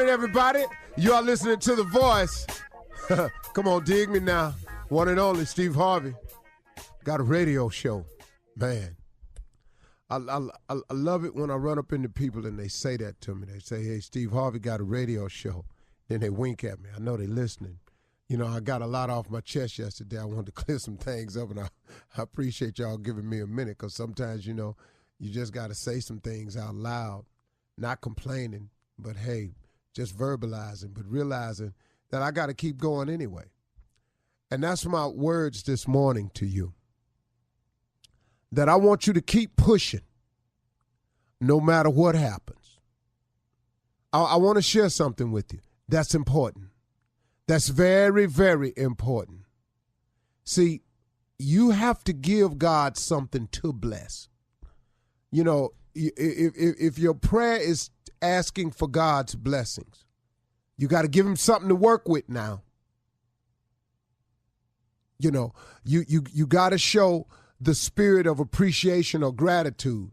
morning, everybody. You are listening to The Voice. Come on, dig me now. One and only Steve Harvey. Got a radio show. Man, I love it when I run up into people and they say that to me. They say, hey, Steve Harvey got a radio show. Then they wink at me. I know they're listening. You know, I got a lot off my chest yesterday. I wanted to clear some things up, and I appreciate y'all giving me a minute, because sometimes, you know, you just got to say some things out loud, not complaining, but, hey, just verbalizing, but realizing that I got to keep going anyway. And that's my words this morning to you, that I want you to keep pushing no matter what happens. I want to share something with you that's important. That's very, very important. See, you have to give God something to bless. You know, if your prayer is asking for God's blessings, you got to give him something to work with now. You know, you got to show the spirit of appreciation or gratitude.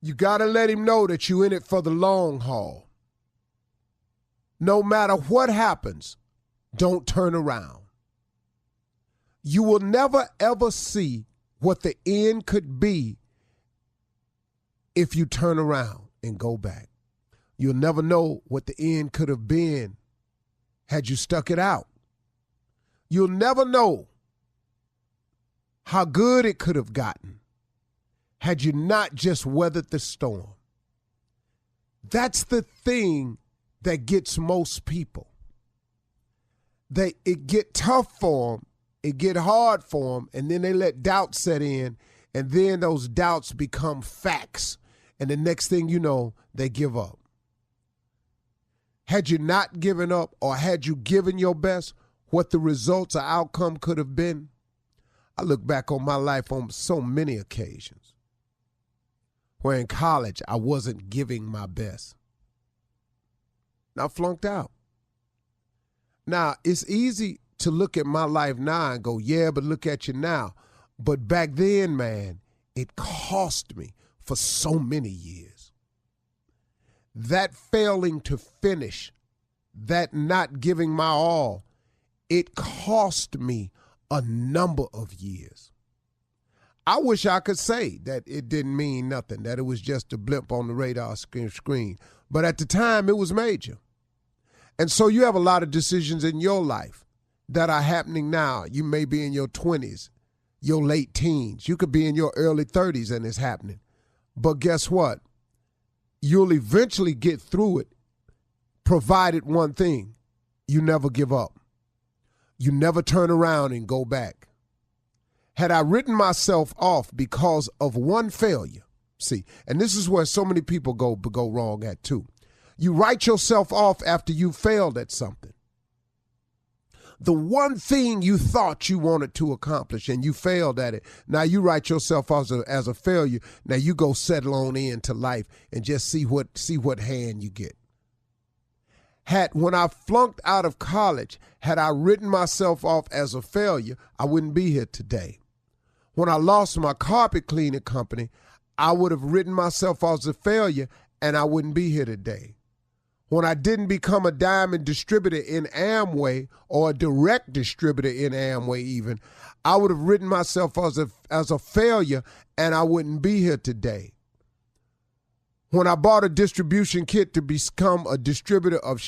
You got to let him know that you're in it for the long haul. No matter what happens, don't turn around. You will never, ever see what the end could be if you turn around and go back. You'll never know what the end could have been had you stuck it out. You'll never know how good it could have gotten had you not just weathered the storm. That's the thing that gets most people. It get tough for them, it get hard for them, and then they let doubt set in, and then those doubts become facts, and the next thing you know, they give up. Had you not given up, or had you given your best, what the results or outcome could have been? I look back on my life on so many occasions where in college I wasn't giving my best. I flunked out. Now, it's easy to look at my life now and go, yeah, but look at you now. But back then, man, it cost me for so many years. That failing to finish, that not giving my all, it cost me a number of years. I wish I could say that it didn't mean nothing, that it was just a blip on the radar screen. But at the time, it was major. And so you have a lot of decisions in your life that are happening now. You may be in your 20s, your late teens. You could be in your early 30s and it's happening. But guess what? You'll eventually get through it, provided one thing: you never give up. You never turn around and go back. Had I written myself off because of one failure, see, and this is where so many people go wrong at too. You write yourself off after you failed at something. The one thing you thought you wanted to accomplish and you failed at it, now you write yourself off as a failure. Now you go settle on into life and just see what hand you get. When I flunked out of college, had I written myself off as a failure, I wouldn't be here today. When I lost my carpet cleaning company, I would have written myself off as a failure and I wouldn't be here today. When I didn't become a diamond distributor in Amway, or a direct distributor in Amway even, I would have written myself as a failure and I wouldn't be here today. When I bought a distribution kit to become a distributor of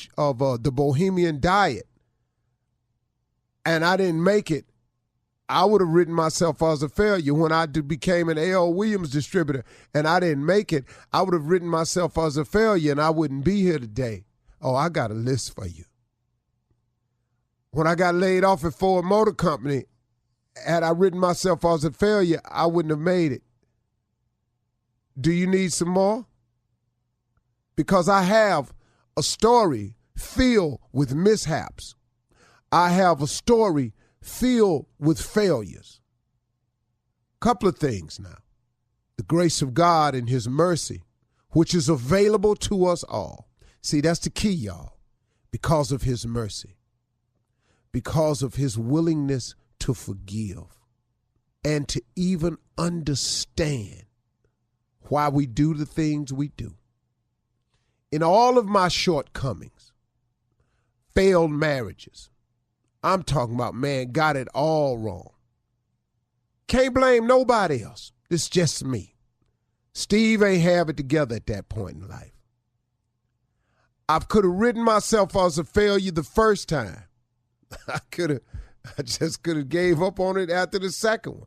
the Bohemian Diet and I didn't make it, I would have written myself as a failure. When I became an A.L. Williams distributor and I didn't make it, I would have written myself as a failure and I wouldn't be here today. Oh, I got a list for you. When I got laid off at Ford Motor Company, had I written myself as a failure, I wouldn't have made it. Do you need some more? Because I have a story filled with mishaps. I have a story filled with failures. Couple of things now. The grace of God and his mercy, which is available to us all. See, that's the key, y'all. Because of his mercy. Because of his willingness to forgive. And to even understand why we do the things we do. in all of my shortcomings, failed marriages, I'm talking about, man, got it all wrong. Can't blame nobody else. It's just me. Steve ain't have it together at that point in life. I could have written myself as a failure the first time. I just could have gave up on it after the second one.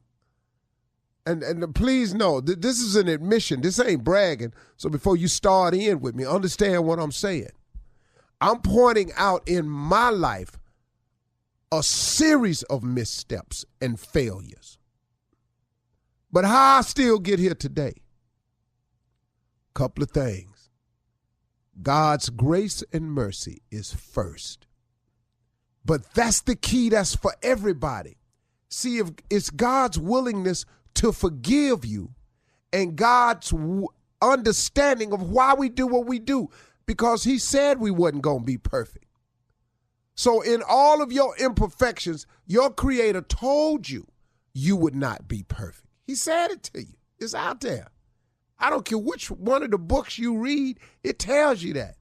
And please know, this is an admission. This ain't bragging. So before you start in with me, understand what I'm saying. I'm pointing out in my life a series of missteps and failures. But how I still get here today? Couple of things. God's grace and mercy is first. But that's the key. That's for everybody. See, if it's God's willingness to forgive you and God's understanding of why we do what we do, because he said we wasn't going to be perfect. So in all of your imperfections, your Creator told you you would not be perfect. He said it to you. It's out there. I don't care which one of the books you read, it tells you that.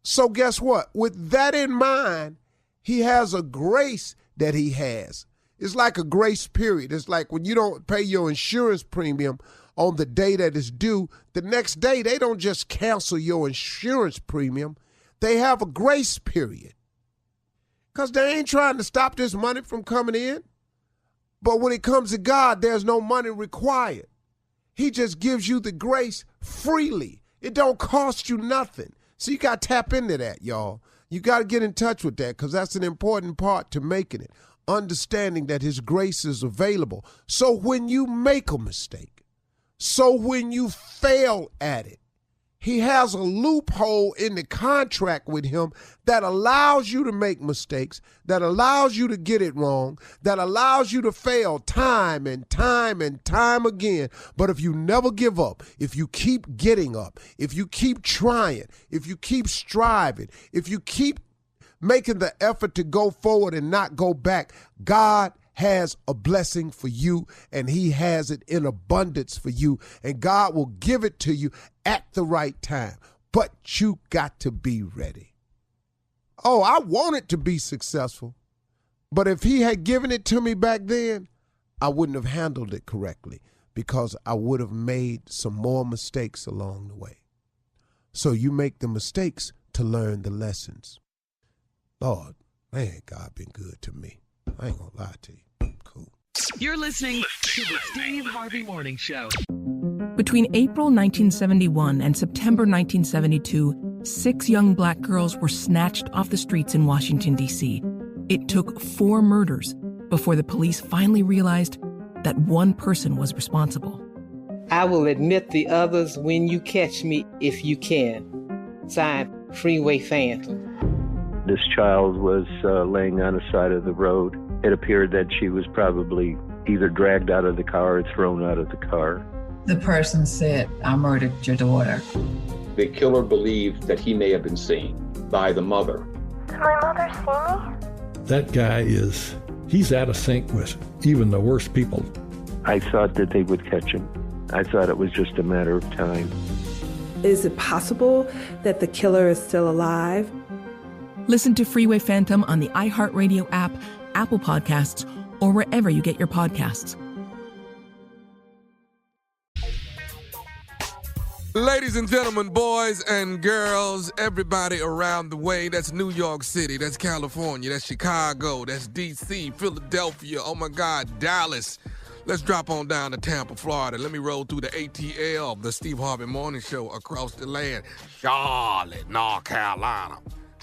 So guess what? With that in mind, he has a grace that he has. It's like a grace period. It's like when you don't pay your insurance premium on the day that is due, the next day they don't just cancel your insurance premium. They have a grace period because they ain't trying to stop this money from coming in. But when it comes to God, there's no money required. He just gives you the grace freely. It don't cost you nothing. So you got to tap into that, y'all. You got to get in touch with that because that's an important part to making it. Understanding that his grace is available. So when you make a mistake, so when you fail at it, he has a loophole in the contract with him that allows you to make mistakes, that allows you to get it wrong, that allows you to fail time and time and time again. But if you never give up, if you keep getting up, if you keep trying, if you keep striving, if you keep making the effort to go forward and not go back, God has a blessing for you, and he has it in abundance for you, and God will give it to you at the right time. But you got to be ready. Oh, I wanted to be successful, but if he had given it to me back then, I wouldn't have handled it correctly because I would have made some more mistakes along the way. So you make the mistakes to learn the lessons. Lord, man, God been good to me. I ain't gonna lie to you. Cool. You're listening to the Steve Harvey Morning Show. Between April 1971 and September 1972, 6 young black girls were snatched off the streets in Washington, D.C. It took 4 murders before the police finally realized that one person was responsible. I will admit the others when you catch me if you can. Signed, Freeway Phantom. This child was laying on the side of the road. It appeared that she was probably either dragged out of the car or thrown out of the car. The person said, "I murdered your daughter." The killer believed that he may have been seen by the mother. Did my mother see me? That guy he's out of sync with even the worst people. I thought that they would catch him. I thought it was just a matter of time. Is it possible that the killer is still alive? Listen to Freeway Phantom on the iHeartRadio app, Apple Podcasts, or wherever you get your podcasts. Ladies and gentlemen, boys and girls, everybody around the way, that's New York City, that's California, that's Chicago, that's D.C., Philadelphia, oh my God, Dallas. Let's drop on down to Tampa, Florida. Let me roll through the ATL, the Steve Harvey Morning Show, across the land. Charlotte, North Carolina.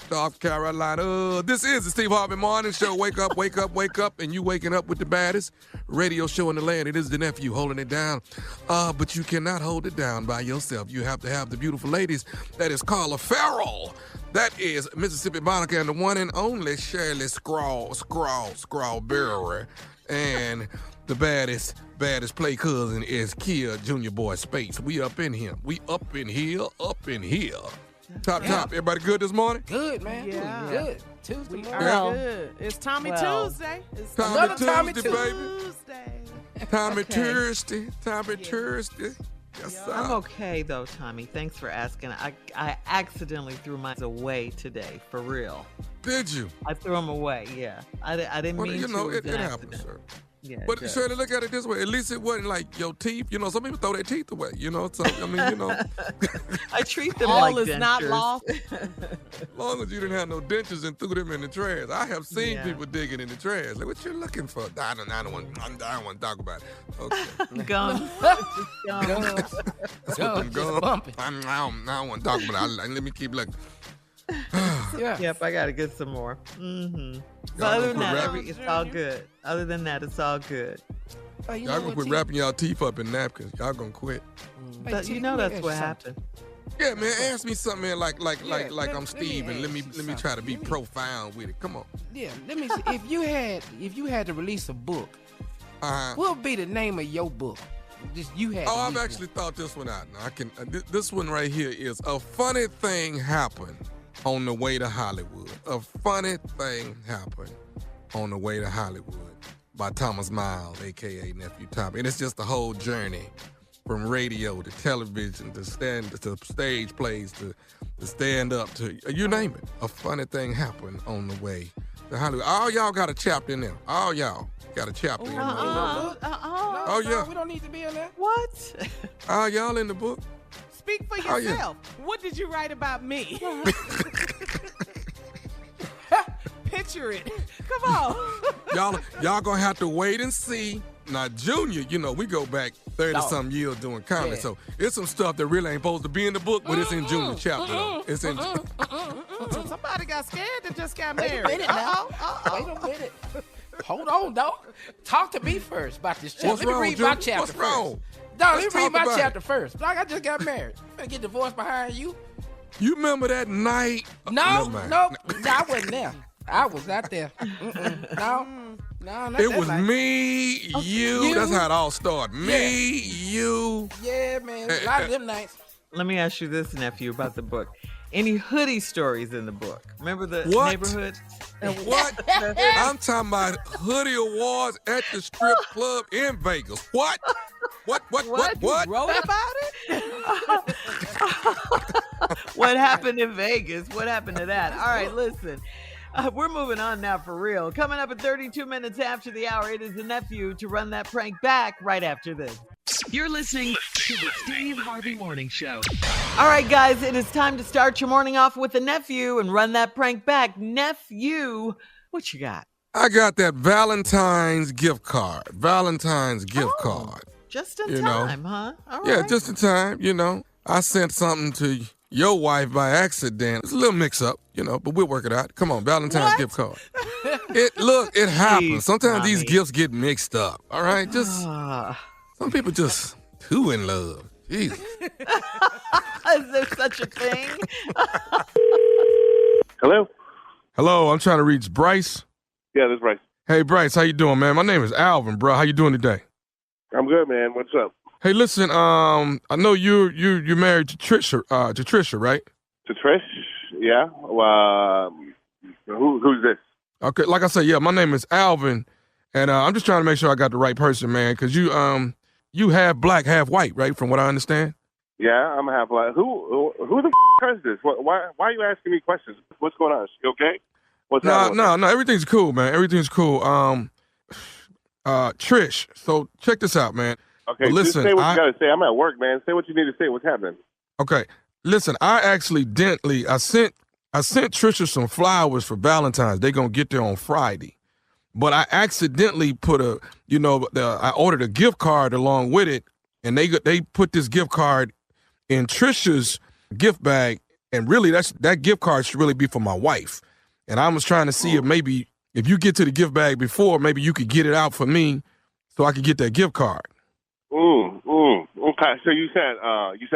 North Carolina. This is the Steve Harvey Morning Show. Wake up, wake up, wake up, and you waking up with the baddest radio show in the land. It is the nephew holding it down. But you cannot hold it down by yourself. You have to have the beautiful ladies. That is Carla Farrell. That is Mississippi Monica and the one and only Shirley Strawberry. And the baddest play cousin is Kia Junior Boy Space. We up in here. We up in here. Top. Everybody good this morning? Good, man. Yeah. Good. Tuesday morning. Yeah. Good. It's Tommy Tuesday. It's Tommy Tuesday, baby. Tuesday. Tommy Tuesday. Yes, sir. I'm okay though, Tommy. Thanks for asking. I accidentally threw mine away today, for real. Did you? I threw them away. Yeah, I didn't mean you know, to. it happens, sir. Yeah, but Shirley, look at it this way. At least it wasn't like your teeth. You know, some people throw their teeth away. You know, so I mean, you know. I treat them all like is dentures. not lost. As long as you didn't have no dentures and threw them in the trash. I have seen people digging in the trash. Like, what you looking for? I don't want to talk about it. Okay. Gum. Gums. I don't want to talk about it. Let me keep looking. Yep, I gotta get some more. Mm-hmm. But other than that, it's all good. Other than that, it's all good. Y'all gonna quit wrapping y'all teeth up in napkins. Y'all gonna quit. But you know that's what happened. Yeah, man. Ask me something, man. Like I'm Steve, and let me try to be profound with it. Come on. Yeah, let me see. If you had to release a book, what would be the name of your book? Just you had. I've actually thought this one out. Now I can. This one right here is A Funny Thing Happened on the Way to Hollywood. A Funny Thing Happened on the Way to Hollywood by Thomas Miles, a.k.a. Nephew Tommy. And it's just the whole journey from radio to television to stage plays to stand up to, you name it. A funny thing happened on the way to Hollywood. All y'all got a chapter in there. All y'all got a chapter in there. Oh, yeah. We don't need to be in there. What? All y'all in the book? Speak for yourself. What did you write about me? Picture it. Come on. Y'all gonna have to wait and see. Now, Junior, you know, we go back 30-something years doing comedy, so it's some stuff that really ain't supposed to be in the book, but it's in Junior's chapter, though. It's in... Somebody got scared that just got married. Wait a minute now. Wait a minute. Hold on, dog. Talk to me first about this chapter. What's wrong, read my chapter What's wrong? Dog, let me read my chapter first. Dog, I just got married. I'm gonna get divorced behind you. You remember that night? No, I wasn't there. I was out there. No, it was me, you. That's how it all started. Me, you. Yeah, man. A lot of them nights. Let me ask you this, nephew, about the book. Any hoodie stories in the book? Remember the neighborhood? What? I'm talking about hoodie awards at the strip club in Vegas. What? What? You wrote about it? What happened in Vegas? What happened to that? All right, listen. We're moving on now for real. Coming up at 32 minutes after the hour, it is the nephew to run that prank back right after this. You're listening to the Steve Harvey Morning Show. All right, guys, it is time to start your morning off with the nephew and run that prank back. Nephew, what you got? I got that Valentine's gift card. Just in time, huh? All right. Yeah, just in time, you know. I sent something to your wife by accident. It's a little mix-up, you know, but we'll work it out. Come on, Valentine's gift card. It happens. Sometimes these gifts get mixed up, all right? Just some people just too in love. Jesus. Is there such a thing? Hello? Hello, I'm trying to reach Bryce. Yeah, this is Bryce. Hey, Bryce, how you doing, man? My name is Alvin, bro. How you doing today? I'm good, man. What's up? Hey, listen, I know you're married to Trisha, right? To Trish? Yeah. Who's this? Okay, like I said, yeah, my name is Alvin, and I'm just trying to make sure I got the right person, man, because you half black, half white, right? From what I understand. Yeah, I'm half black. Who the is this? Why are you asking me questions? What's going on? You okay? What's happening? No, everything's cool, man. Everything's cool. Trish, so check this out, man. Okay, listen, just say what you got to say. I'm at work, man. Say what you need to say. What's happening? Okay, listen, I sent Trisha some flowers for Valentine's. They're going to get there on Friday. But I accidentally put I ordered a gift card along with it, and they put this gift card in Trisha's gift bag, and really that gift card should really be for my wife. And I was trying to see if maybe if you get to the gift bag before, maybe you could get it out for me so I could get that gift card. Okay, so you sent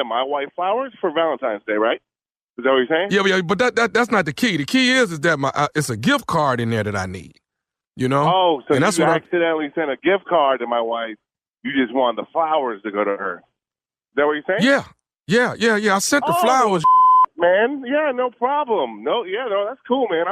my wife flowers for Valentine's Day, right? Is that what you're saying? Yeah, but that's not the key. The key is that it's a gift card in there that I need. You know? Oh, so and that's you what accidentally sent a gift card to my wife. You just wanted the flowers to go to her. Is that what you're saying? Yeah. I sent the flowers. Man, yeah, no problem. No, that's cool, man.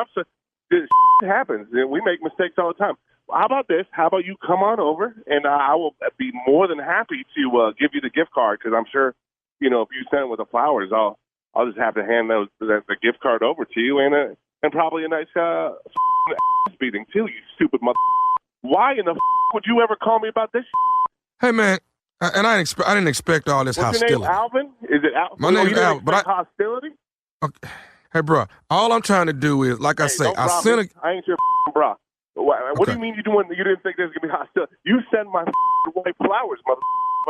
This happens. We make mistakes all the time. how about this? How about you come on over, and I will be more than happy to give you the gift card, because I'm sure, if you send it with the flowers, I'll just have to hand the gift card over to you, and probably a nice beating too, you stupid mother. Why in the would you ever call me about this? Hey man, and I didn't expect all this hostility. Your name Alvin? Is it Alvin? My name's Alvin, but hostility. Okay. Hey, bro, all I'm trying to do is, like I say, I ain't your bro. What do you mean you didn't think there's gonna be hostility? You send my wife flowers, mother.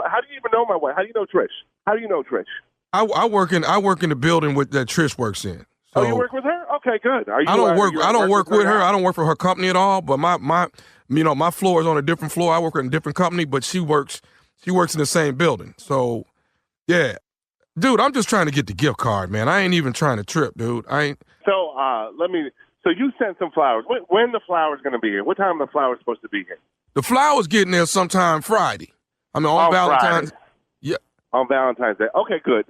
How do you even know my wife? How do you know Trish? How do you know Trish? I work in the building that Trish works in. So you work with her? Okay, good. I don't work with her. I don't work for her company at all. But my floor is on a different floor. I work in a different company, but she works in the same building. So, yeah, dude, I'm just trying to get the gift card, man. I ain't even trying to trip, dude. So you sent some flowers. When the flowers going to be here? What time are the flowers supposed to be here? The flowers getting there sometime Friday. I mean, on Valentine's. Friday. Yeah. On Valentine's Day. Okay, good.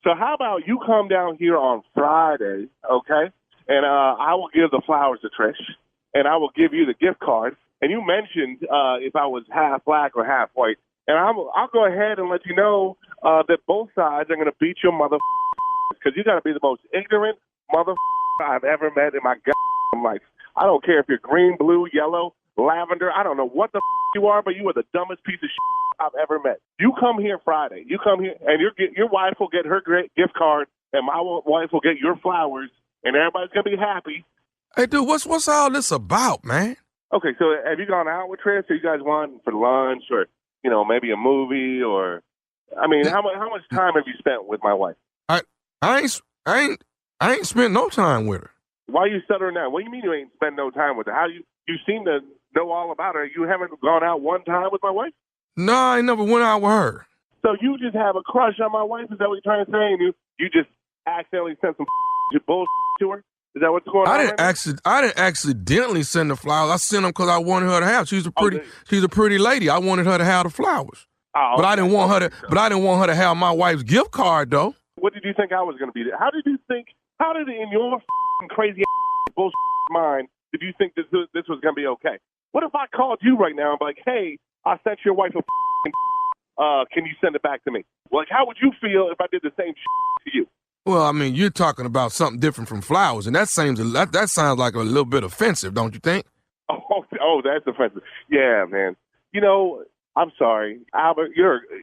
So how about you come down here on Friday, okay? And I will give the flowers to Trish, and I will give you the gift card. And you mentioned if I was half black or half white. And I'll go ahead and let you know that both sides are going to beat your mother, because you got to be the most ignorant mother I've ever met in my goddamn life. I don't care if you're green, blue, yellow, lavender. I don't know what the you are, but you are the dumbest piece of I've ever met. You come here Friday. You come here, and your wife will get her great gift card, and my wife will get your flowers, and everybody's going to be happy. Hey, dude, what's all this about, man? Okay, so have you gone out with Trish? Or you guys want for lunch, or maybe a movie, or how much time have you spent with my wife? I ain't spent no time with her. Why are you stuttering now? What do you mean you ain't spent no time with her? How you seem to know all about her? You haven't gone out one time with my wife? No, I ain't never went out with her. So you just have a crush on my wife? Is that what you're trying to say? And you just accidentally sent some bullshit to her? Is that what's going on? I didn't accidentally send the flowers. I sent them because I wanted her to have. She's a pretty lady. I wanted her to have the flowers. Oh, but I didn't want her to have my wife's gift card though. What did you think I was going to be? How did in your crazy bullshit mind did you think this was going to be okay? What if I called you right now and be like, hey, I sent your wife can you send it back to me? Like, how would you feel if I did the same to you? Well, I mean, you're talking about something different from flowers, and that sounds like a little bit offensive, don't you think? Oh, that's offensive. Yeah, man. I'm sorry, Albert.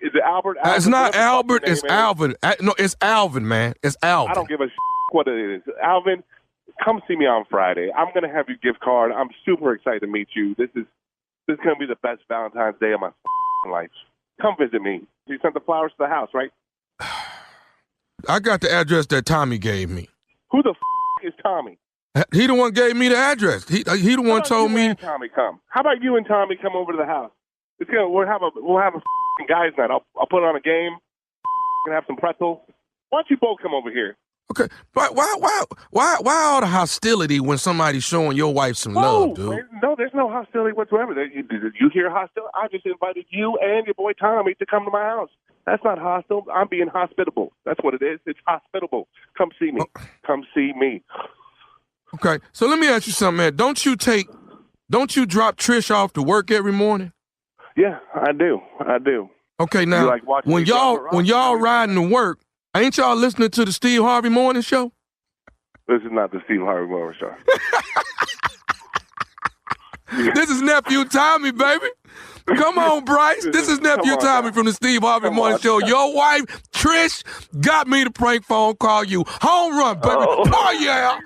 Is it Albert? It's not Albert. It's Alvin. No, it's Alvin, man. It's Alvin. I don't give a what it is. Alvin, come see me on Friday. I'm gonna have your gift card. I'm super excited to meet you. This is gonna be the best Valentine's Day of my life. Come visit me. You sent the flowers to the house, right? I got the address that Tommy gave me. Who the is Tommy? He the one gave me the address. He the one told me. Tommy, come. How about you and Tommy come over to the house? We'll have a guys' night. I'll put on a game and have some pretzels. Why don't you both come over here? Okay, but why all the hostility when somebody's showing your wife some love, dude? No, there's no hostility whatsoever. Did you hear hostility? I just invited you and your boy Tommy to come to my house. That's not hostile. I'm being hospitable. That's what it is. It's hospitable. Come see me. Come see me. Okay, so let me ask you something, man. Don't you drop Trish off to work every morning? Yeah, I do. Okay, now when y'all riding to work, ain't y'all listening to the Steve Harvey Morning Show? This is not the Steve Harvey Morning Show. This is Nephew Tommy, baby. Come on, Bryce. This is Nephew Tommy from the Steve Harvey Morning Show. Your wife, Trish, got me to prank phone call you. Home run, baby. Oh yeah.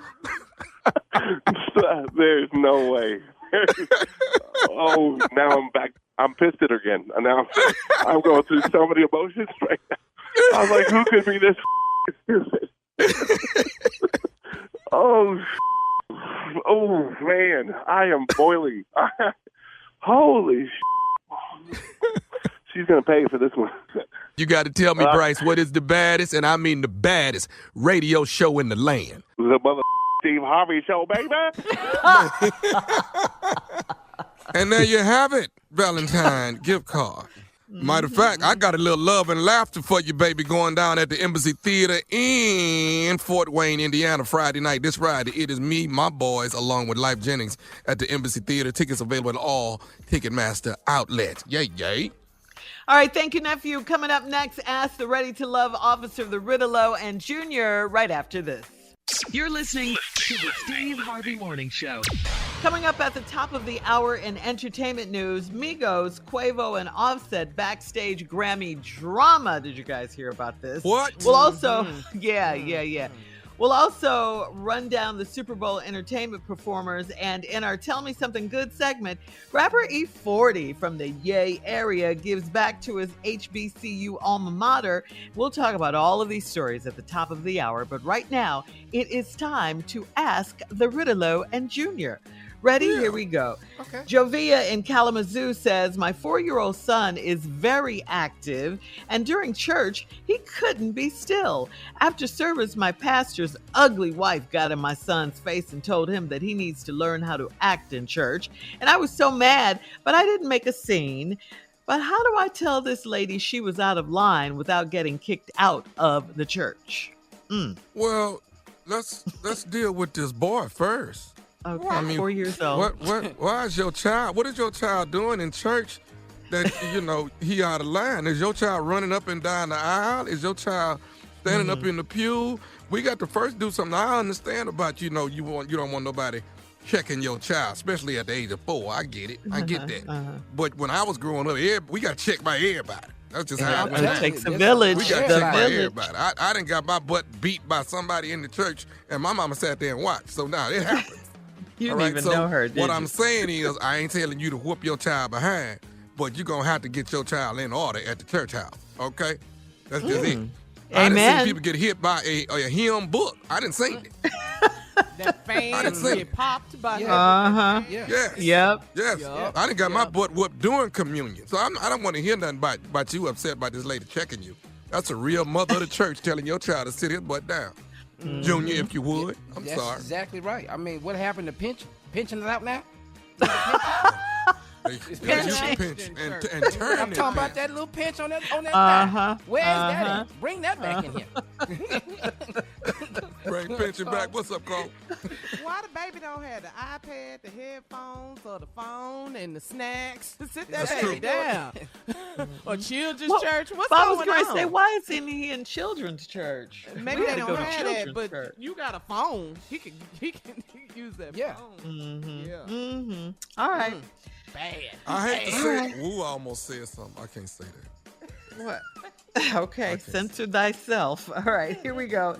There's no way. Now I'm back. I'm pissed at her again. And now I'm going through so many emotions right now. I was like, who could be this stupid? Oh, man. I am boiling. Holy She's going to pay for this one. You got to tell me, Bryce, what is the baddest, and I mean the baddest, radio show in the land? The mother Steve Harvey Show, baby. And there you have it, Valentine gift card. Matter of fact, I got a little love and laughter for you, baby, going down at the Embassy Theater in Fort Wayne, Indiana, Friday night. This Friday, it is me, my boys, along with Life Jennings at the Embassy Theater. Tickets available at all Ticketmaster outlets. Yay, yay. All right, thank you, nephew. Coming up next, ask the Ready to Love officer, the Riddalo and Junior, right after this. You're listening to the Steve Harvey Morning Show. Coming up at the top of the hour in entertainment news, Migos, Quavo, and Offset backstage Grammy drama. Did you guys hear about this? What? We'll also, yeah. We'll also run down the Super Bowl entertainment performers, and in our Tell Me Something Good segment, rapper E40 from the Yay area gives back to his HBCU alma mater. We'll talk about all of these stories at the top of the hour, but right now, it is time to ask the Riddalo and Junior. Ready? Yeah. Here we go. Okay. Jovia in Kalamazoo says, my 4-year-old son is very active, and during church, he couldn't be still. After service, my pastor's ugly wife got in my son's face and told him that he needs to learn how to act in church. And I was so mad, but I didn't make a scene. But how do I tell this lady she was out of line without getting kicked out of the church? Well, let's deal with this boy first. Okay, I mean, 4 years old. Why is your child? What is your child doing in church that he out of line? Is your child running up and down the aisle? Is your child standing up in the pew? We got to first do something. I understand about you don't want nobody checking your child, especially at the age of 4. I get it. I get that. But when I was growing up, we got checked by everybody. That's just how it went. It takes a village. We got checked by everybody. I done got my butt beat by somebody in the church, and my mama sat there and watched. So now it happens. You didn't even know her, did what you? I'm saying is, I ain't telling you to whoop your child behind, but you're going to have to get your child in order at the church house, okay? That's just it. Amen. I done seen people get hit by a hymn book. I didn't see it. That fan get popped by Yes. Yep. I done got my butt whooped during communion. So I don't want to hear nothing about you upset by this lady checking you. That's a real mother of the church telling your child to sit his butt down. Junior, if you would. I'm sorry. That's exactly right. I mean, what happened to pension? Pension is out now? Pinch and turn. I'm talking about that little pinch on that back. Where's that at? Bring that back in here. Bring pension back. What's up, Cole? Why the baby don't have the iPad, the headphones, or the phone and the snacks? Sit that baby down. Or children's church. What's going on? I was going to say, why isn't he in children's church? Maybe they don't have that, but you got a phone. He can use that phone. All right. Bad. I hate to say it. Woo, I almost said something. I can't say that. What? Okay, censor thyself. All right, here we go.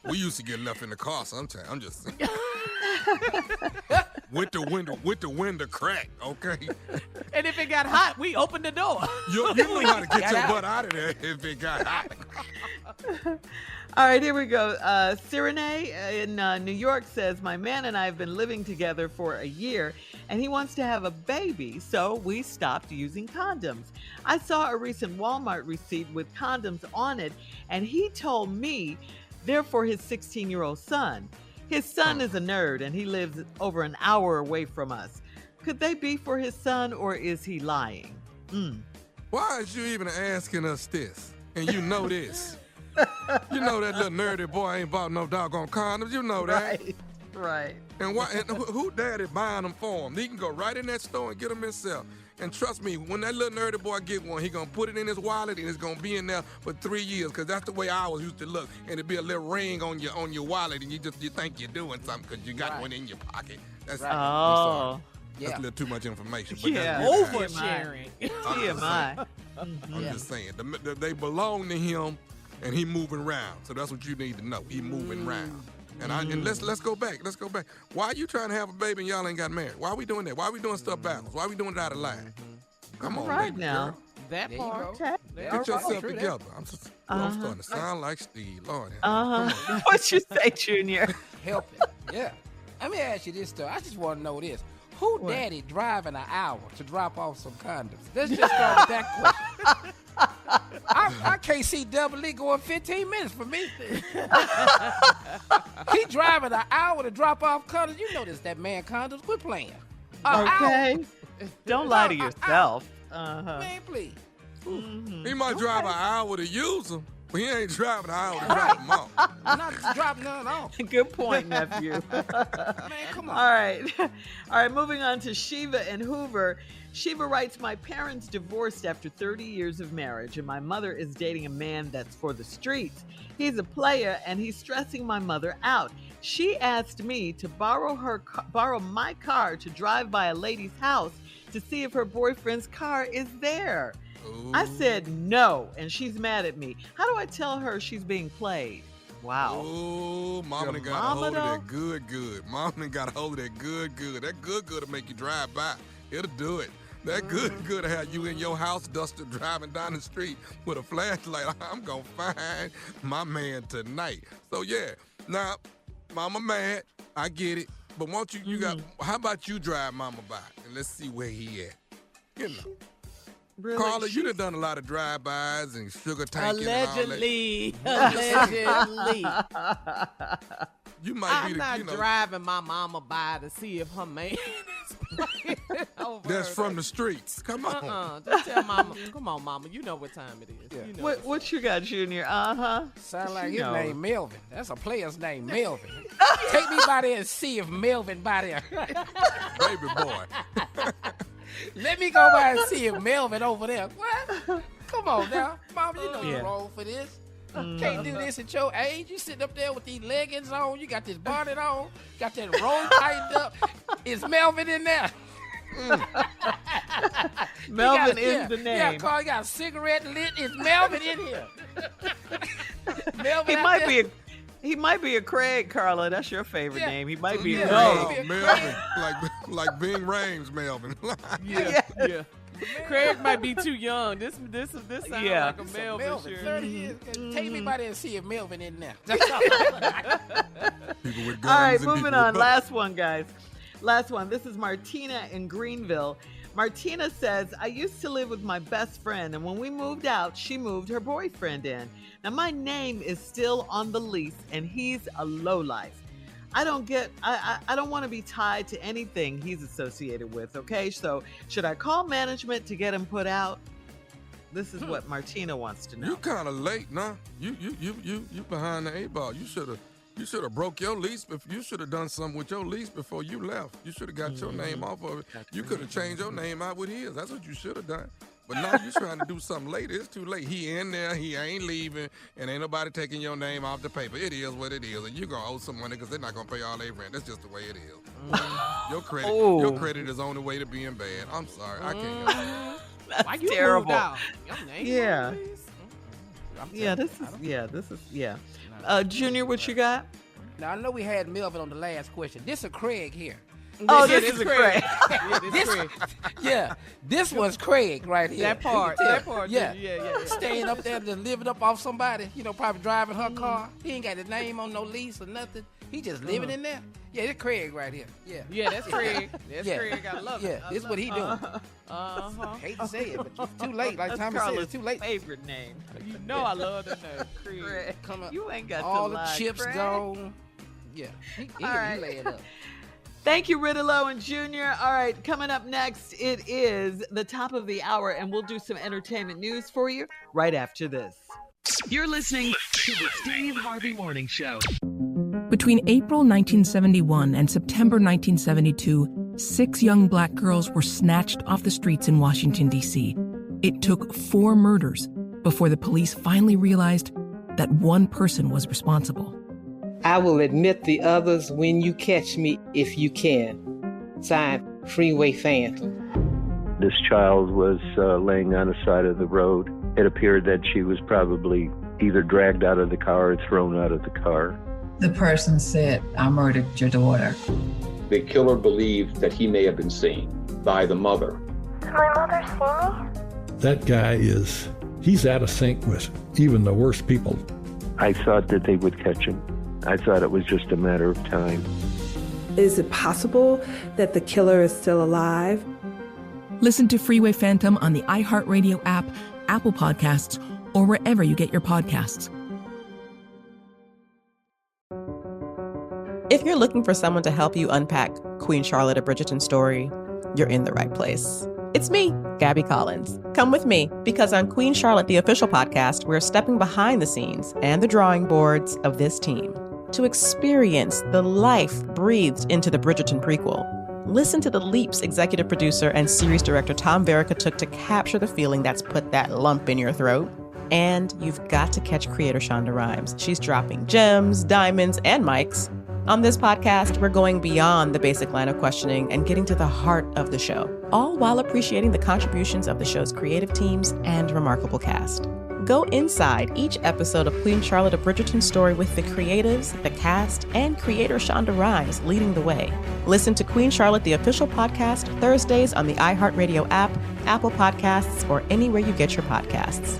We used to get left in the car sometimes. I'm just saying. with the window cracked, okay? And if it got hot, we opened the door. You know how to get your butt out of there if it got hot. All right, here we go. Cyrene in New York says, my man and I have been living together for a year, and he wants to have a baby, so we stopped using condoms. I saw a recent Walmart receipt with condoms on it, and he told me they're for his 16-year-old son. His son is a nerd, and he lives over an hour away from us. Could they be for his son, or is he lying? Why is you even asking us this? And you know this. You know that little nerdy boy ain't bought no doggone condoms. You know that. Right. And who daddy buying them for him? He can go right in that store and get them himself. And trust me, when that little nerdy boy get one, he gonna put it in his wallet and it's gonna be in there for 3 years, because that's the way ours used to look. And it'd be a little ring on your wallet, and you think you're doing something because you got one in your pocket. That's right. I'm sorry. That's a little too much information. But oversharing. TMI. I'm just saying. They belong to him. And he moving around, so that's what you need to know. He moving around, and let's go back. Let's go back. Why are you trying to have a baby and y'all ain't got married? Why are we doing that? Why are we doing stuff backwards? Why are we doing it out of line? Come on, right baby, now. Girl. That part. Get yourself together. I'm starting to sound like Steve. Lord. What you say, Junior? Help it. Yeah. Let me ask you this though. I just want to know this. Who daddy driving an hour to drop off some condoms? Let's just start with that question. I can't see Double E going 15 minutes for me. He driving an hour to drop off condoms. You notice that man condoms. Quit playing. Okay. Don't lie to yourself. Man, please. He might drive an hour to use them, but he ain't driving an hour to drop them off. I'm not dropping none off. Good point, nephew. Man, come on. All right, moving on to Shiva and Hoover. Shiva writes, my parents divorced after 30 years of marriage, and my mother is dating a man that's for the streets. He's a player, and he's stressing my mother out. She asked me to borrow my car to drive by a lady's house to see if her boyfriend's car is there. Ooh. I said no, and she's mad at me. How do I tell her she's being played? Wow. Oh, mama done got a hold of that good. Mama done got a hold of that good. That good will make you drive by. It'll do it. That good to have you in your house, Duster, driving down the street with a flashlight. I'm going to find my man tonight. So, yeah. Now, mama mad. I get it. But won't you got, how about you drive mama by and let's see where he at? You know. Really? Carla, you done a lot of drive-bys and sugar tanking Allegedly. and all that. Allegedly. You might I'm not driving my mama by to see if her man is playing over. That's from the streets. Come on. Just tell mama. Come on, mama. You know what time it is. Yeah. You know what you got, Junior? Sound like his name Melvin. That's a player's name, Melvin. Take me by there and see if Melvin by there. Baby boy. Let me go by and see if Melvin over there. What? Come on now. Mama, you know you're wrong for this. Can't do this at your age. You sitting up there with these leggings on. You got this bonnet on. Got that robe tightened up. Is Melvin in there? Melvin is the name. Yeah, Carl, you got a cigarette lit. Is Melvin in here? Melvin He might be a Craig, Carla. That's your favorite name. He might be a Craig. Melvin. Like Bing Rames, Melvin. Yeah. Craig might be too young. This sounds like a Melvin. 30 years. Take me by there and see if Melvin in there. People with guns. All right, moving on. Last one, guys. Last one. This is Martina in Greenville. Martina says, I used to live with my best friend, and when we moved out, she moved her boyfriend in. Now, my name is still on the lease, and he's a lowlife. I don't want to be tied to anything he's associated with, okay? So should I call management to get him put out? This is what Martina wants to know. You kind of late, nah. You behind the 8 ball. You should have broke your lease. You should have done something with your lease before you left. You should have got your name off of it. You could have changed your name out with his. That's what you should have done. But now you're trying to do something later. It's too late. He in there. He ain't leaving. And ain't nobody taking your name off the paper. It is what it is. And you're going to owe some money because they're not going to pay all their rent. That's just the way it is. Your credit is on the way to being bad. I'm sorry. I can't help it. That's terrible. Yeah. This is. Junior, what you got? Now, I know we had Melvin on the last question. This is Craig here. Oh, this is Craig. This was Craig right here. That part. Yeah. Staying up there and living up off somebody, probably driving her car. He ain't got his name on no lease or nothing. He just living in there. Yeah, it's Craig right here. Yeah, that's Craig. Craig. I love it. Yeah, this is what he doing. Hate to say it, but it's too late. Like Tommy said, it's too late. Favorite name. You know I love the name Craig. Come up. You ain't got all to the lie, chips Craig. gone. Yeah, he lay it up. Thank you, Ridolo and Junior. All right, coming up next, it is the top of the hour, and we'll do some entertainment news for you right after this. You're listening to the Steve Harvey Morning Show. Between April 1971 and September 1972, 6 young black girls were snatched off the streets in Washington, D.C. It took 4 murders before the police finally realized that one person was responsible. I will admit the others when you catch me, if you can. Signed, Freeway Phantom. This child was laying on the side of the road. It appeared that she was probably either dragged out of the car or thrown out of the car. The person said, I murdered your daughter. The killer believed that he may have been seen by the mother. Did my mother see me? That guy he's out of sync with even the worst people. I thought that they would catch him. I thought it was just a matter of time. Is it possible that the killer is still alive? Listen to Freeway Phantom on the iHeartRadio app, Apple Podcasts, or wherever you get your podcasts. If you're looking for someone to help you unpack Queen Charlotte of Bridgerton's story, you're in the right place. It's me, Gabby Collins. Come with me, because on Queen Charlotte, the official podcast, we're stepping behind the scenes and the drawing boards of this team to experience the life breathed into the Bridgerton prequel. Listen to the leaps executive producer and series director Tom Verica took to capture the feeling that's put that lump in your throat. And you've got to catch creator Shonda Rhimes. She's dropping gems, diamonds, and mics. On this podcast, we're going beyond the basic line of questioning and getting to the heart of the show, all while appreciating the contributions of the show's creative teams and remarkable cast. Go inside each episode of Queen Charlotte, a Bridgerton story with the creatives, the cast, and creator Shonda Rhimes leading the way. Listen to Queen Charlotte, the official podcast, Thursdays on the iHeartRadio app, Apple Podcasts, or anywhere you get your podcasts.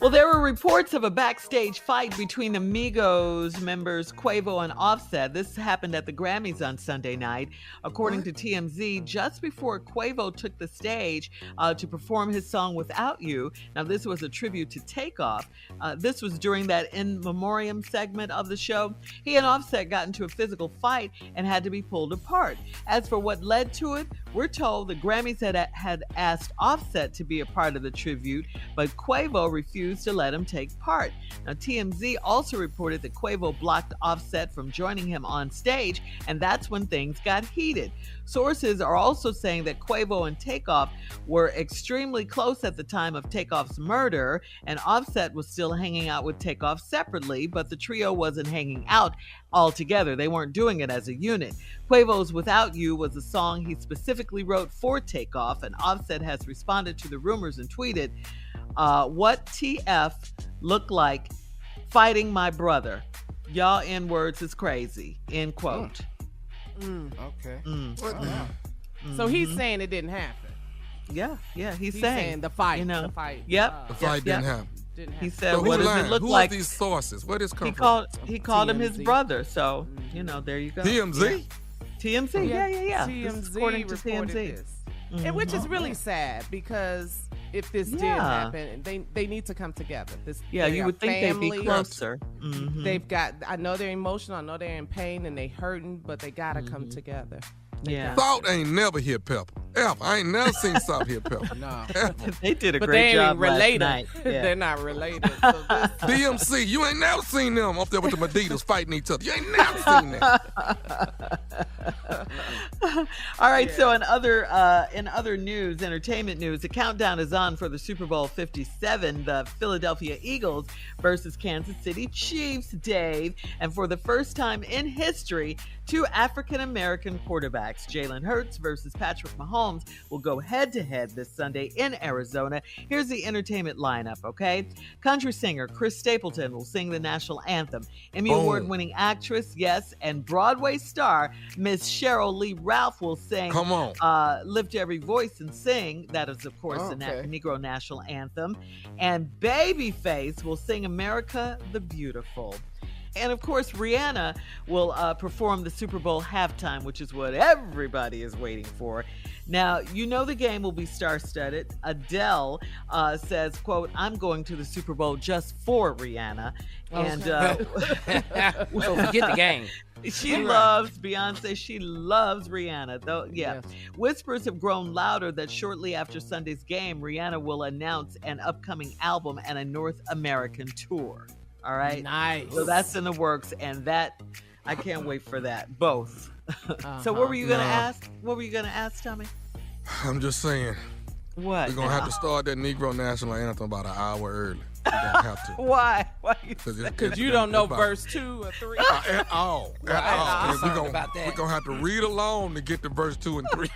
Well, there were reports of a backstage fight between the Migos members Quavo and Offset. This happened at the Grammys on Sunday night. According to TMZ, just before Quavo took the stage to perform his song Without You. Now, this was a tribute to Takeoff. This was during that in memoriam segment of the show. He and Offset got into a physical fight and had to be pulled apart. As for what led to it, we're told the Grammys had asked Offset to be a part of the tribute, but Quavo refused to let him take part. Now, TMZ also reported that Quavo blocked Offset from joining him on stage, and that's when things got heated. Sources are also saying that Quavo and Takeoff were extremely close at the time of Takeoff's murder, and Offset was still hanging out with Takeoff separately, but the trio wasn't hanging out all together. They weren't doing it as a unit. Quavo's Without You was a song he specifically wrote for Takeoff, and Offset has responded to the rumors and tweeted, what TF look like fighting my brother. Y'all N-words is crazy. End quote. Okay. So he's saying it didn't happen. Yeah. He's saying the fight. The fight. Yep. The fight didn't happen. He said, so "What does it look like?" Who are these sources? Where does come from? He called him his brother. So there you go. TMZ. TMZ. Yeah. TMZ according to reported TMZ. this. And which is really sad, because if this did happen, they need to come together. You would think family. They'd be closer. They've got, I know they're emotional, I know they're in pain and they hurting, but they gotta come together. Salt ain't never hit Pepper. Ever. I ain't never seen Salt hit Pepper. No. They did a But great they job ain't related. last night. Yeah. They're not related. So DMC, you ain't never seen them up there with the Meditas fighting each other. You ain't never seen that. All right, so in other news, entertainment news, the countdown is on for the Super Bowl 57, the Philadelphia Eagles versus Kansas City Chiefs, Dave. And for the first time in history, two African-American quarterbacks, Jalen Hurts versus Patrick Mahomes, will go head-to-head this Sunday in Arizona. Here's the entertainment lineup, okay? Country singer Chris Stapleton will sing the national anthem. Emmy Award-winning actress, yes, and Broadway star Miss Cheryl Lee Ralph will sing Lift Every Voice and Sing. That is, of course, the Negro national anthem. And Babyface will sing America the Beautiful. And of course, Rihanna will perform the Super Bowl halftime, which is what everybody is waiting for. Now, you know the game will be star-studded. Adele says, quote, "I'm going to the Super Bowl just for Rihanna." And so forget the game. She loves Beyonce. She loves Rihanna, though. Yeah. Whispers have grown louder that shortly after Sunday's game, Rihanna will announce an upcoming album and a North American tour. All right. Nice. So that's in the works, and that I can't wait for that. Both. So what were you gonna ask? What were you gonna ask, Tommy? I'm just saying. What? We're gonna have to start that Negro national anthem about an hour early. We're gonna have to. Why? Why? Because you don't know verse 2 or 3 at all. We're gonna have to read along to get to verse 2 and 3.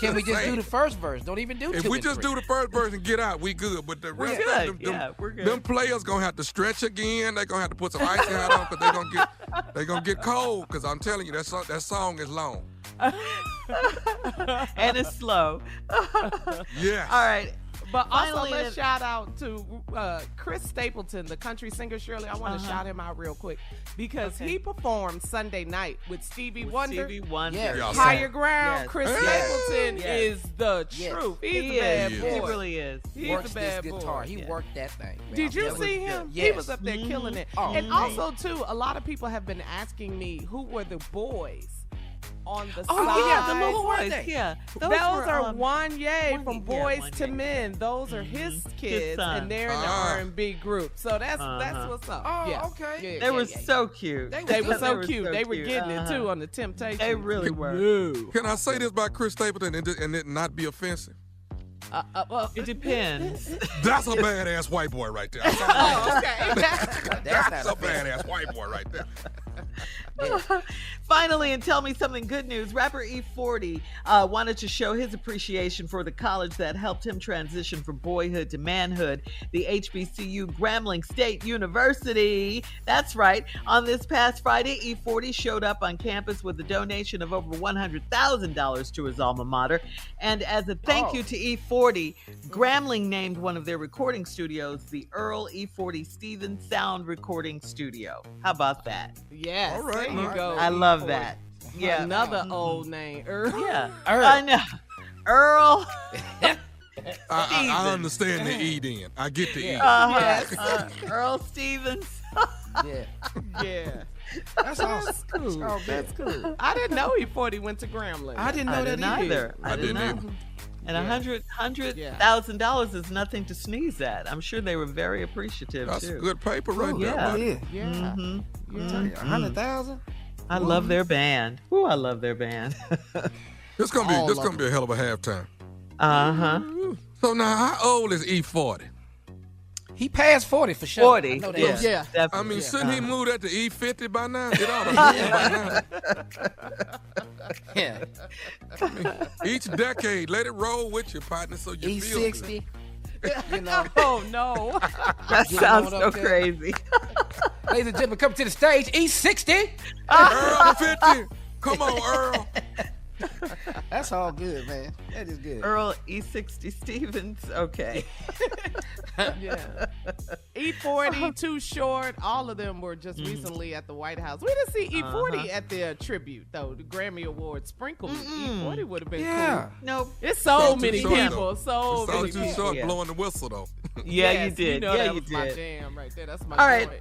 Can we just do the first verse? Don't even do 2 If we just do the first verse and get out, we good. But the rest of them, we're good. Them players gonna have to stretch again. They're gonna have to put some icing hat on because they're gonna get cold. Because I'm telling you, that song is long. And it's slow. Yeah. All right. But Finally, also, let's shout out to Chris Stapleton, the country singer. Shirley, I want to shout him out real quick because he performed Sunday night with Stevie Wonder. Yes. Higher Ground. Yes. Chris Stapleton is the truth. He's a bad boy. He really is. He's Works a bad this boy. guitar. He worked that thing. Man. Did you see him? Yes. He was up there killing it. Oh, and also, too, a lot of people have been asking me who were the boys on the side. The little boys. Yeah. Those are Wanye from Boys to Men. Those are his kids, and they're in the R&B group. So that's what's up. Oh, okay. They were so cute. They were so cute. They were getting it, too, on the Temptations. They really were. Can I say this about Chris Stapleton and it not be offensive? Well, it depends. That's a badass white boy right there. Oh, okay. That's a badass white boy right there. Finally, and tell me something good news, rapper E40 wanted to show his appreciation for the college that helped him transition from boyhood to manhood, the HBCU Grambling State University. That's right. On this past Friday, E40 showed up on campus with a donation of over $100,000 to his alma mater. And as a thank you to E40, Grambling named one of their recording studios the Earl E40 Stevens Sound Recording Studio. How about that? Yes. All right. There you go. I love that. Yeah. Another old name, Earl. Yeah. Earl. I know. Earl. I understand the E then. I get the E. Yes. Earl Stevens. Yeah. That's awesome. Cool. That's cool. I didn't know E40 went to Grambling. I didn't know that either. I didn't either. And $100,000 is nothing to sneeze at. I'm sure they were very appreciative That's too. good paper right there. Yeah. Yeah. Mm-hmm. 100,000. I love their band. Ooh, I love their band. This gonna be a hell of a halftime. So now, how old is E40? He passed 40 for sure. 40. I know that. Yeah. Definitely. I mean, shouldn't he move that to E50 by now? Get out of here by now. Yeah. I mean, each decade, let it roll with your partner so you feel good. E60. You know. Oh, no. That sounds so crazy. Ladies and gentlemen, come to the stage. E60. Earl 50. Come on, Earl. That's all good, man. That is good. Earl E60 Stevens. Okay. Yeah. E40, Too Short, all of them were just recently at the White House. We didn't see E40 at their tribute, though. The Grammy Awards sprinkled. E40 would have been cool. Nope. It's so many Too short, people. So many Too people. short blowing the whistle, though. Yeah, Yes, you did. You know yeah, that you was my did. jam right there. That's my All right. joint.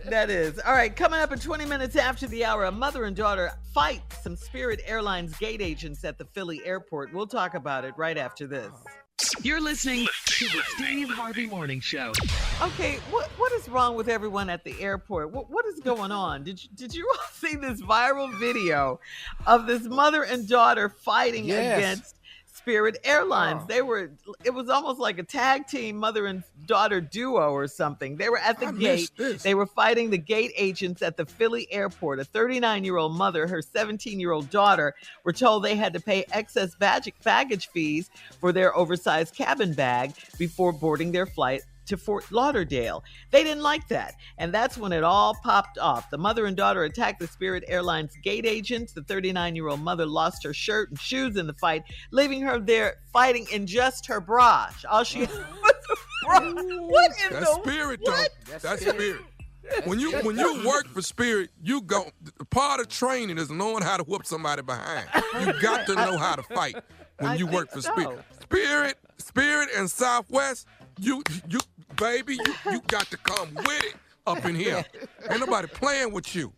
That is. All right, coming up in 20 minutes after the hour, a mother and daughter fight some Spirit Airlines gate agents at the Philly airport. We'll talk about it right after this. You're listening to the Steve Harvey Morning Show. Okay, what is wrong with everyone at the airport? What is going on? Did you all see this viral video of this mother and daughter fighting against Spirit Airlines? It was almost like a tag team mother and daughter duo or something. They were at the gate. They were fighting the gate agents at the Philly airport. A 39-year-old mother, her 17-year-old daughter were told they had to pay excess baggage fees for their oversized cabin bag before boarding their flight to Fort Lauderdale. They didn't like that. And that's when it all popped off. The mother and daughter attacked the Spirit Airlines gate agents. The 39-year-old mother lost her shirt and shoes in the fight, leaving her there fighting in just her bra. All she had was a bra. What in That's the Spirit, what? though. That's Spirit. When you work for Spirit, you go. Part of training is knowing how to whoop somebody behind. You got to know how to fight when you work for Spirit. Spirit and Southwest. You got to come with it up in here. Ain't nobody playing with you.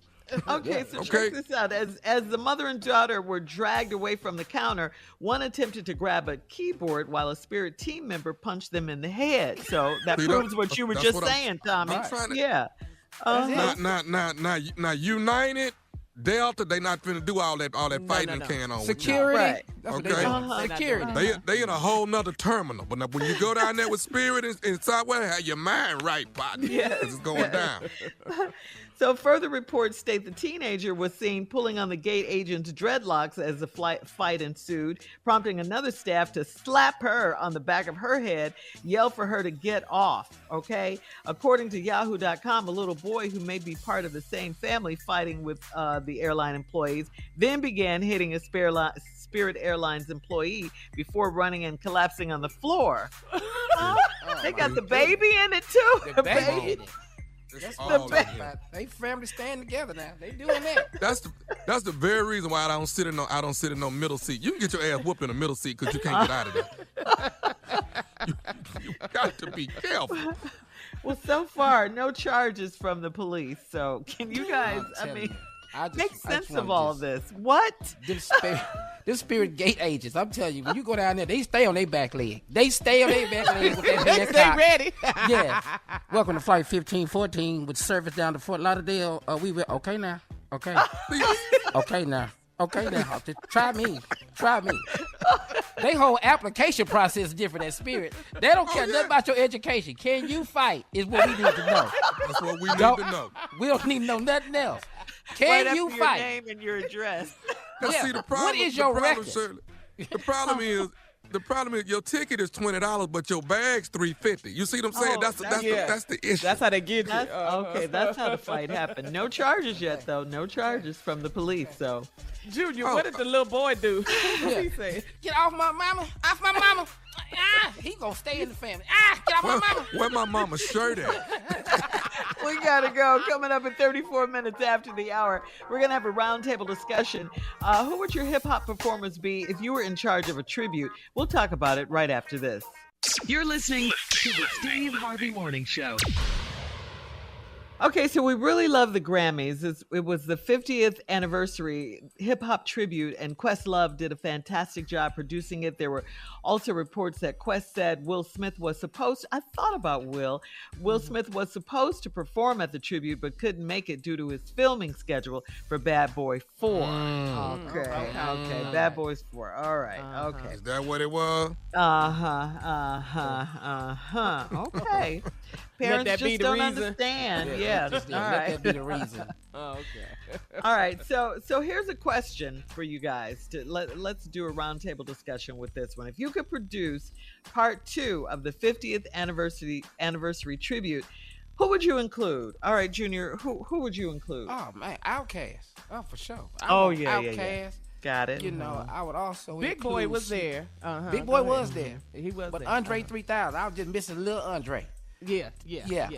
Okay, so check this out. As the mother and daughter were dragged away from the counter, one attempted to grab a keyboard while a Spirit team member punched them in the head. So that proves what you were just saying, Tommy. Yeah. Now, United, Delta, they not finna do all that fighting can on security. Right. That's Okay. Security. They in a whole nother terminal. But now, when you go down there with Spirit and Southwest, have your mind right, partner. Yes. It's going down. So further reports state the teenager was seen pulling on the gate agent's dreadlocks as the fight ensued, prompting another staff to slap her on the back of her head, yell for her to get off, okay? According to Yahoo.com, a little boy who may be part of the same family fighting with the airline employees then began hitting a Spirit Airlines employee before running and collapsing on the floor. They got the baby in it too. The baby in it. That's The all baby. in here. They family stand together now. They doing that. That's the very reason why I don't sit in no middle seat. You can get your ass whooped in the middle seat because you can't get out of there. You got to be careful. Well, so far, no charges from the police. So can you guys, make sense of all of this? What? Them spirit gate agents, I'm telling you, when you go down there, they stay on their back leg. They stay on their back leg with that They ready. Yeah. Welcome to Flight 1514 with service down to Fort Lauderdale. Okay now. Okay. Okay now. Just try me. They whole application process is different at Spirit. They don't care nothing about your education. Can you fight is what we need to know. That's what we need to know. We don't need to know nothing else. Can you fight? Your name and your address. See, the problem, what is your record? Shirley, the problem is your ticket is $20, but your bag's $350. You see what I'm saying? That's the issue. That's how they get you. Okay, that's how the fight happened. No charges yet, though. No charges from the police. So, Junior, what did the little boy do? What he say? Get off my mama! Off my mama! He gonna stay in the family. Get off my mama! Where my mama's shirt at? We gotta go. Coming up in 34 minutes after the hour, we're gonna have a roundtable discussion. Who would your hip hop performers be if you were in charge of a tribute? We'll talk about it right after this. You're listening to the Steve Harvey Morning Show. Okay, so we really love the Grammys. It was the 50th anniversary hip hop tribute, and Questlove did a fantastic job producing it. There were also reports that Quest said Will Smith was supposed. I thought about Will. Will Smith was supposed to perform at the tribute, but couldn't make it due to his filming schedule for Bad Boy 4. Okay. Bad Boys 4. All right. Okay. Is that what it was? Okay. Parents just don't understand. Yeah. All right. Let that be the reason. Okay. All right. So here's a question for you guys. Let's do a roundtable discussion with this one. If you could produce part 2 of the 50th anniversary tribute, who would you include? All right, Junior. Who would you include? Oh man, Outkast. Oh, for sure. Outkast. Yeah. Got it. You know, I would also Big Boy was there. Big Boy was there. He was but there. Andre 3000, I was just missing little Andre. Yeah.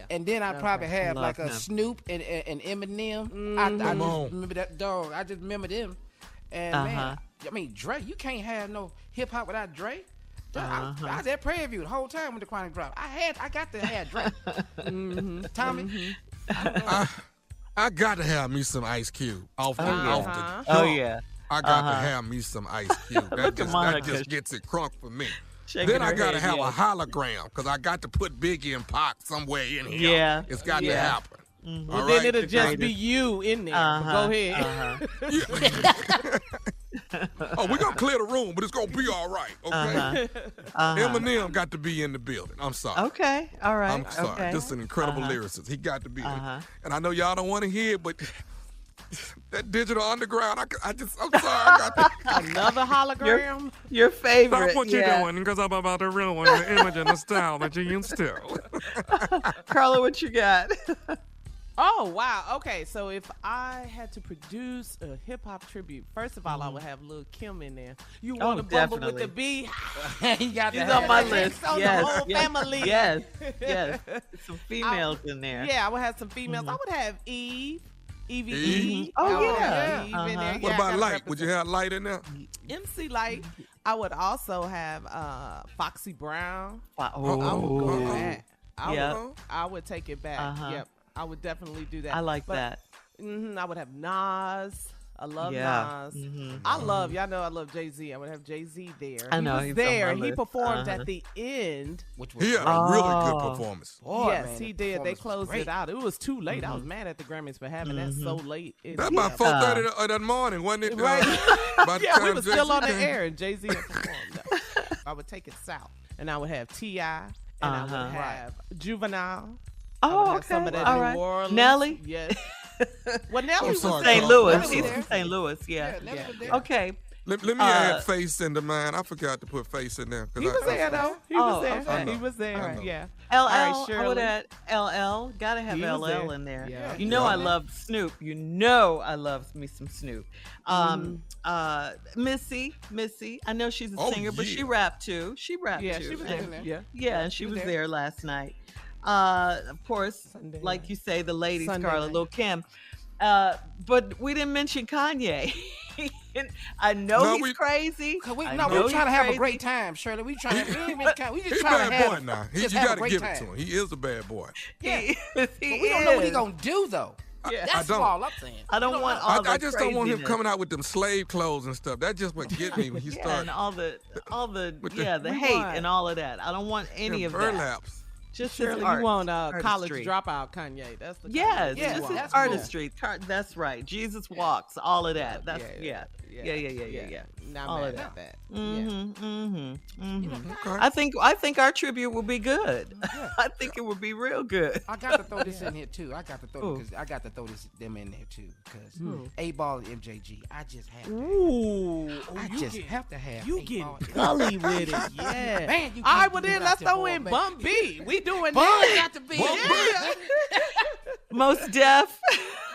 And then I'd probably have like a Snoop and Eminem. I just remember that dog. I just remember them. And man, I mean, Dre, you can't have no hip hop without Dre. I was at Prairie View the whole time when the Chronic dropped. I got to have Dre. Tommy. I got to have me some Ice Cube off the jump. I got to have me some Ice Cube. That just gets it crunk for me. Then I got to have a hologram because I got to put Biggie and Pac somewhere in here. Yeah. It's got to happen. Mm-hmm. Well, then it'll just be you in there. Go ahead. We're going to clear the room, but it's going to be all right, okay? Eminem got to be in the building. I'm sorry. Okay. All right. I'm sorry. Okay. Just an incredible lyricist. He got to be there. And I know y'all don't want to hear it, but that Digital Underground, I'm sorry. I got to. Another hologram? Your favorite. Stop what you're doing because I'm about to ruin the image and the style that you used to. Carla, what you got? Oh, wow. Okay, so if I had to produce a hip-hop tribute, first of all, I would have Lil' Kim in there. You want to bumble with the B? He's on my list. On the whole family. Yes. Some females in there. Yeah, I would have some females. I would have Eve. Eve. Oh, yeah. Eve in there. What about Light? Would you have Light in there? MC Light. I would also have Foxy Brown. I would go with that. I would take it back. Yep. I would definitely do that. I like that. I would have Nas. I love Nas. I love Jay-Z. I would have Jay-Z there. I know. He was there. He performed at the end. Which was a really good performance. Boy, yes, he did. They closed it out. It was too late. I was mad at the Grammys for having that so late. That's about 4:30 that morning, wasn't it? Right. We were still on the air, and Jay-Z had performed. I would take it south, and I would have T.I., and I would have Juvenile. Oh, okay. Some of that New Orleans. Nelly? Yes. Well, Nelly was St. Louis. He's from St. Louis, yeah. Yeah. Okay. Let me add face into mine. I forgot to put face in there. He was there, though. He was there. Okay. He was there, yeah. LL, All right, I would add LL. Gotta have He was LL there. in there. Yeah. You know I love Snoop. You know I love me some Snoop. Missy. I know she's a singer, but she rapped too. She rapped too. She was there. Yeah, and she was there last night. Of course, like you say, the lady Scarlett, Lil' Kim. But we didn't mention Kanye. I know he's crazy. We're trying to have a great time, Shirley. We just trying to have now. You got to give it to him. He is a bad boy. He but we don't know what he's going to do, though. That's all I'm saying. I don't want all the I just don't want him craziness. coming out with them slave clothes and stuff. That's just what get me when he started. And all the hate and all of that. I don't want any of that. Burlaps. Just Shirley, you want college dropout Kanye. That's the yes, Kanye this is want. artistry. That's right. Jesus walks, all of that. That's yeah. Not all mad of at that. Okay. I think our tribute will be good. I think it will be real good. I got to throw this in here too. I got to throw them in there too because A-Ball and MJG. I just have to. Have to have. You get gully with it, yeah. Man, you all right, well then let's throw in Bun B. We doing Bun that. got to be. Most Def.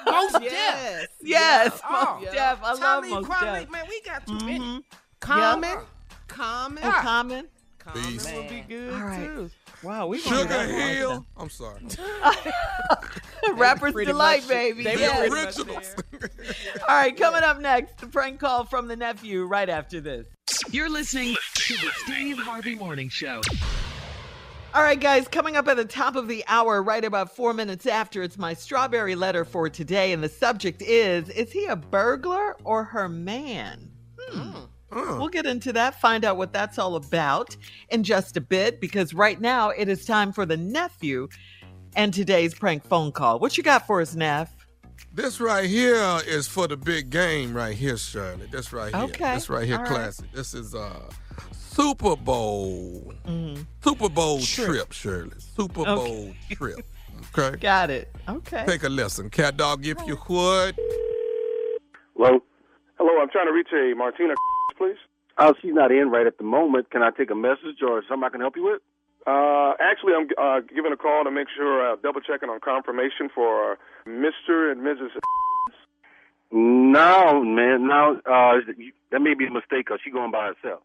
Most Def. Yes. Oh, Most Def. I love Most Def. Man, we got too many. Common. Common. Beast. Will be good All right. too. Wow, we Sugar Hill. I'm sorry. Rapper's Pretty Delight, much- baby. they Yes. were pretty much Originals. All right, coming up next, the prank call from the nephew right after this. You're listening to the Steve Harvey Morning Show. All right, guys, coming up at the top of the hour, right about 4 minutes after, it's my strawberry letter for today. And the subject is he a burglar or her man? We'll get into that, find out what that's all about in just a bit, because right now it is time for the nephew and today's prank phone call. What you got for us, Neff? This right here is for the big game right here, Shirley. This right here. Okay. This right here, All right. classic. This is Super Bowl. Super Bowl trip, Shirley. Super Bowl trip. Okay. Got it. Okay. Take a listen. Cat dog, if you would. Hello, I'm trying to reach a Martina, please. Oh, she's not in right at the moment. Can I take a message or something I can help you with? Actually, I'm giving a call to make sure, double checking on confirmation for Mr. and Mrs. No, man, no. That may be a mistake because she's going by herself.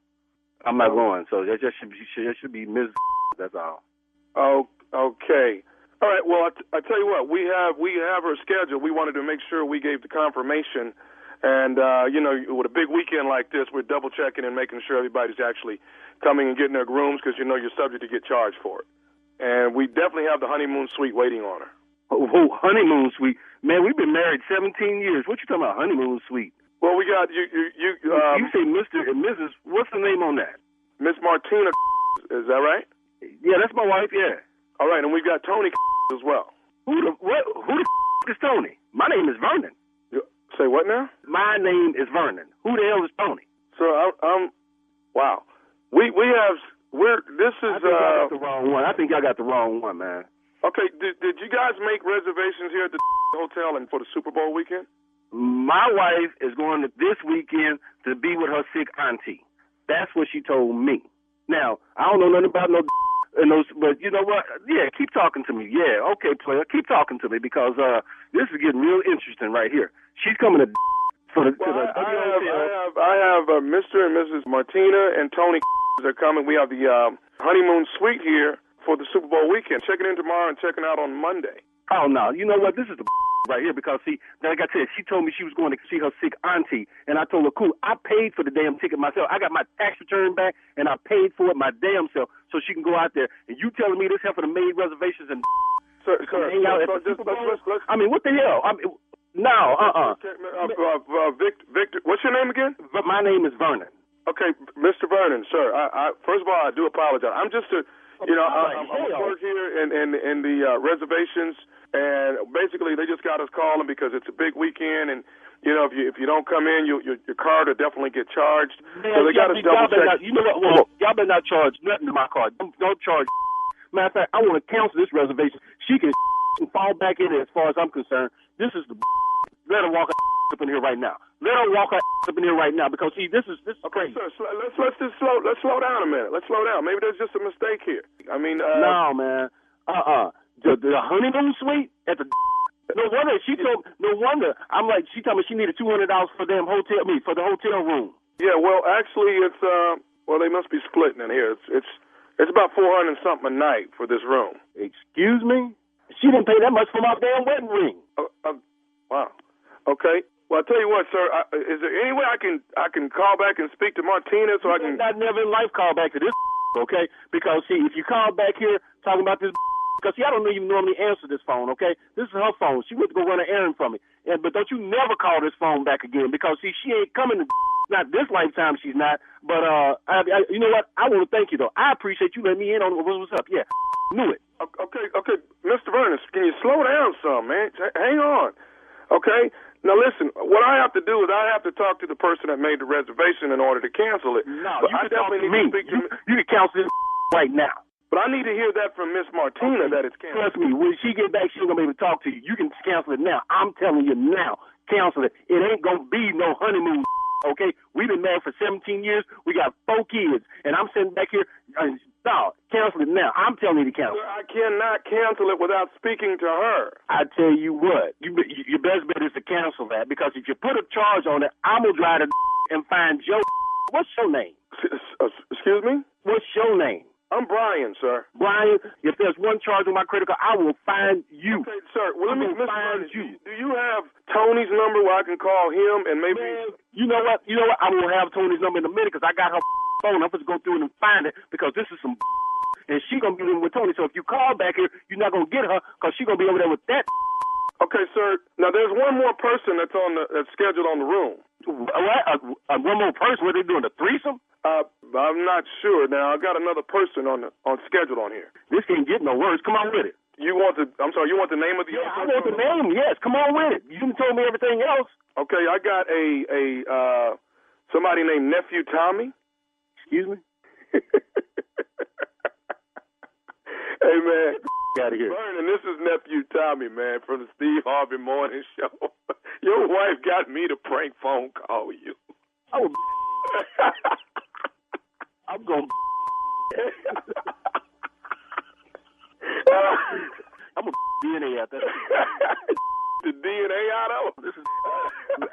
I'm not going, so that just should be Ms. That's all. Oh, okay. All right. Well, I tell you what, we have her schedule. We wanted to make sure we gave the confirmation, and with a big weekend like this, we're double checking and making sure everybody's actually coming and getting their grooms because you're subject to get charged for it. And we definitely have the honeymoon suite waiting on her. Oh, honeymoon suite, man. We've been married 17 years. What you talking about, honeymoon suite? Well, we got you. You say Mr. and Mrs. What's the name on that? Miss Martina, is that right? Yeah, that's my wife. Yeah. All right, and we've got Tony as well. Who the is Tony? My name is Vernon. Say what now? My name is Vernon. Who the hell is Tony? So wow. This is. I think I got the wrong one. I think I got the wrong one, man. Okay, did you guys make reservations here at the hotel and for the Super Bowl weekend? My wife is going this weekend to be with her sick auntie. That's what she told me. Now, I don't know nothing about but you know what? Yeah, keep talking to me. Yeah, okay, player, keep talking to me because this is getting real interesting right here. She's coming to I have Mr. and Mrs. Martina and Tony are coming. We have the honeymoon suite here for the Super Bowl weekend. Checking in tomorrow and checking out on Monday. Oh, no. You know what? This is the right here because, see, like I said, she told me she was going to see her sick auntie, and I told her, cool, I paid for the damn ticket myself. I got my tax return back, and I paid for it my damn self so she can go out there. And you telling me this heifer made reservations and hang out at the Super Bowl? I mean, what the hell? No, Victor, what's your name again? My name is Vernon. Okay, Mr. Vernon, sir. I first of all, I do apologize. I'm just I'm at work here in the reservations, and basically they just got us calling because it's a big weekend, and if you don't come in, your card will definitely get charged. Man, so they got us double check. You know what? Well, y'all better not charge nothing to my card. Don't charge. Matter of fact, I want to cancel this reservation. She can fall back in it as far as I'm concerned. This is the let her walk up in here right now. Let her walk her ass up in here right now because see, this is crazy. Sir, let's slow down a minute. Let's slow down. Maybe there's just a mistake here. I mean, no, man. The honeymoon suite at the. No wonder she told. No wonder I'm like she told me she needed $200 for the hotel room. Yeah, well, actually, it's well, they must be splitting in here. It's about $400 and something a night for this room. Excuse me? She didn't pay that much for my damn wedding ring. Wow. Okay. Well, I'll tell you what, sir. Is there any way I can call back and speak to Martina so I can? I'd never in life call back to this, okay? Because see, if you call back here talking about this, because see, I don't even normally answer this phone, okay? This is her phone. She went to go run an errand for me, but don't you never call this phone back again because see, she ain't coming to. Not this lifetime, she's not. But you know what? I want to thank you though. I appreciate you letting me in on what's up. Yeah, knew it. Okay, Mr. Vernon, can you slow down some, man? Hang on, okay? Now listen, what I have to do is I have to talk to the person that made the reservation in order to cancel it. No, but you I can talk to definitely me. need to speak to You can cancel this right now. But I need to hear that from Miss Martina that it's canceled. Trust me, when she get back, she ain't gonna be able to talk to you. You can cancel it now. I'm telling you now, cancel it. It ain't gonna be no honeymoon. Okay, we've been married for 17 years. We got 4 kids, and I'm sitting back here. Cancel it now. I'm telling you to cancel. Sir, I cannot cancel it without speaking to her. I tell you what, your best bet is to cancel that because if you put a charge on it, I'm gonna drive to and find Joe. What's your name? Excuse me? What's your name? I'm Brian, sir. Brian, if there's one charge on my credit card, I will find you. Okay, sir. Well, let me find you. Do you have Tony's number where I can call him and maybe? Man, you know what? I'm gonna have Tony's number in a minute because I got her phone. I'm supposed to go through it and find it because this is some. And she gonna be in with Tony. So if you call back here, you're not gonna get her because she gonna be over there with that. Okay, sir. Now there's one more person that's scheduled on the room. What? One more person? What are they doing? A threesome? I'm not sure. Now I got another person on schedule on here. This can't get no worse. Come on with it. You want the name of the? Yeah, I want the name. Yes, come on with it. You didn't tell me everything else. Okay, I got a somebody named Nephew Tommy. Excuse me. Hey man, out of here. Vernon, this is Nephew Tommy, man, from the Steve Harvey Morning Show. Your wife got me to prank phone call you. Oh, I'm going. I'm gonna DNA out there. The DNA out of him.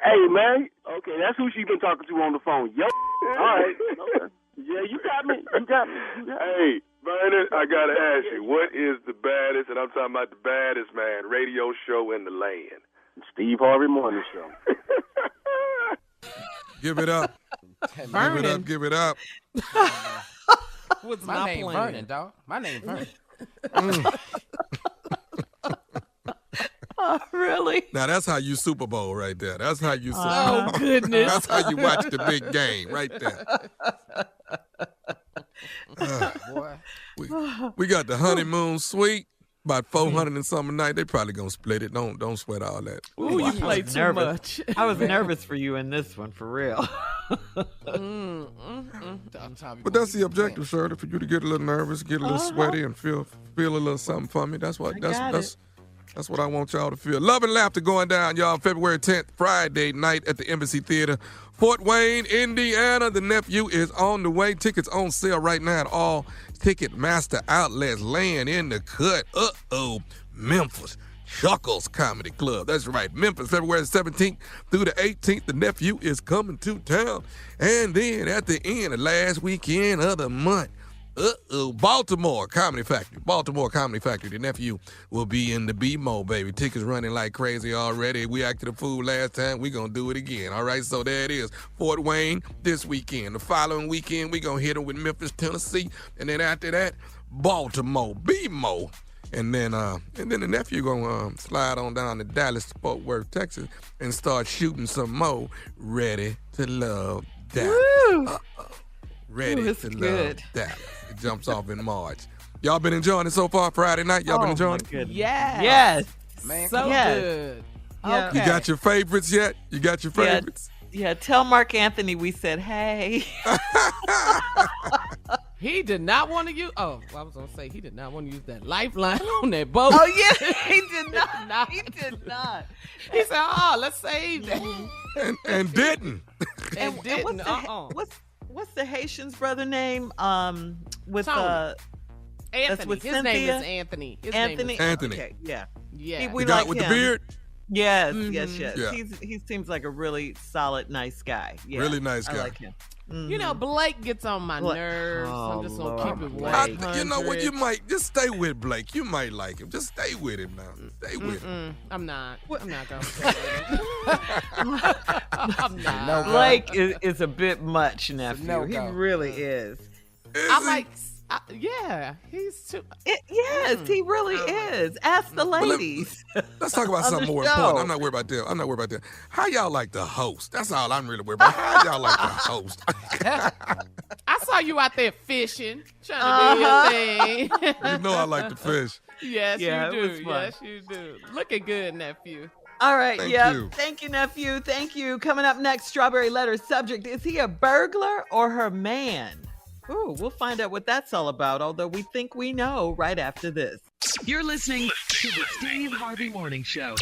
Hey man, okay, that's who she been talking to on the phone. Yo, all right. Okay. Yeah, you got me. Hey, Vernon, I gotta ask you, what is the baddest, and I'm talking about the baddest, man, radio show in the land? Steve Harvey Morning Show. Give it up. Vernon. Give it up. What's my name Vernon, dog. My name Vernon. Oh, really? Now that's how you Super Bowl right there. That's how you Super Bowl. Oh, goodness. That's how you watch the big game right there. Boy. We got the honeymoon suite. About 400 and something a night. They probably gonna split it. Don't sweat all that. Ooh, you play too much. I was nervous for you in this one, for real. But that's the objective, Shirley, for you to get a little nervous, get a little sweaty, and feel a little something for me. That's what that's what I want y'all to feel. Love and laughter going down, y'all. February 10th, Friday night at the Embassy Theater, Fort Wayne, Indiana. The nephew is on the way. Tickets on sale right now at all Ticketmaster outlets. Laying in the cut. Memphis. Chuckles Comedy Club. That's right. Memphis, February 17th through the 18th. The nephew is coming to town. And then at the end, the last weekend of the month, Baltimore Comedy Factory. The nephew will be in the BMO, baby. Tickets running like crazy already. We acted a fool last time. We're going to do it again. All right, so there it is. Fort Wayne this weekend. The following weekend, we're going to hit them with Memphis, Tennessee. And then after that, Baltimore, BMO. And then the nephew going to slide on down to Dallas, Fort Worth, Texas, and start shooting some more Ready to Love Dallas. Ready to Love Dallas. It jumps off in March. Y'all been enjoying it so far Friday night? Y'all been enjoying it? Yes. Man, so good. Yeah. Okay. You got your favorites yet? You got your favorites? Yeah, tell Mark Anthony we said hey. He did not want to use. Oh, I was gonna say he did not want to use that lifeline on that boat. Oh yeah, he did not. He did not. He said, "Oh, let's save that," and didn't. And didn't. What's the Haitian's brother name? With Anthony. with His Cynthia? name is Anthony. Anthony. Anthony. Okay, yeah. Yeah. We the guy like with him. the beard. Yes, Mm-hmm. yes. Yeah. He seems like a really solid, nice guy. Yeah, Really nice guy. I like him. Mm-hmm. You know, Blake gets on my nerves. I'm just gonna keep it 100. You know what? You might just stay with Blake. You might like him. Just stay with him now. Stay with him. I'm not gonna stay with him. I'm not. No, Blake is a bit much, nephew. no He go. really is. I'm like, yeah, he's too. Yes, he really is. Ask the ladies. Let's talk about On something the more show. important. I'm not worried about them. How y'all like the host? That's all I'm really worried about. How y'all like the host? I saw you out there fishing, trying to do your thing. You know I like to fish. Yes, Yeah, you it was do. fun. Yes, you do. Looking good, nephew. All right, Thank yeah. you. Thank you, nephew. Thank you. Coming up next, Strawberry Letter subject. Is he a burglar or her man? Ooh, we'll find out what that's all about, although we think we know right after this. You're listening to the Steve Harvey Morning Show.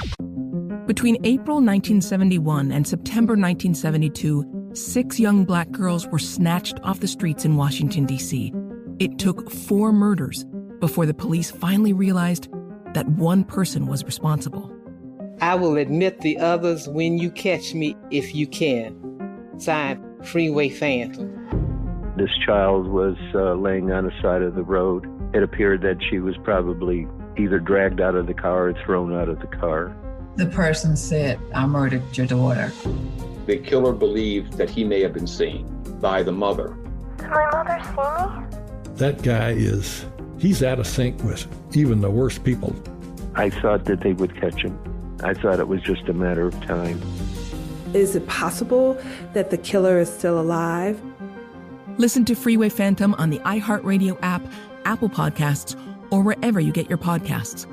Between April 1971 and September 1972, 6 young black girls were snatched off the streets in Washington, D.C. It took 4 murders before the police finally realized that one person was responsible. I will admit the others when you catch me, if you can. Signed, Freeway Phantom. This child was laying on the side of the road. It appeared that she was probably either dragged out of the car or thrown out of the car. The person said, I murdered your daughter. The killer believed that he may have been seen by the mother. Did my mother see me? That guy he's out of sync with even the worst people. I thought that they would catch him. I thought it was just a matter of time. Is it possible that the killer is still alive? Listen to Freeway Phantom on the iHeartRadio app, Apple Podcasts, or wherever you get your podcasts.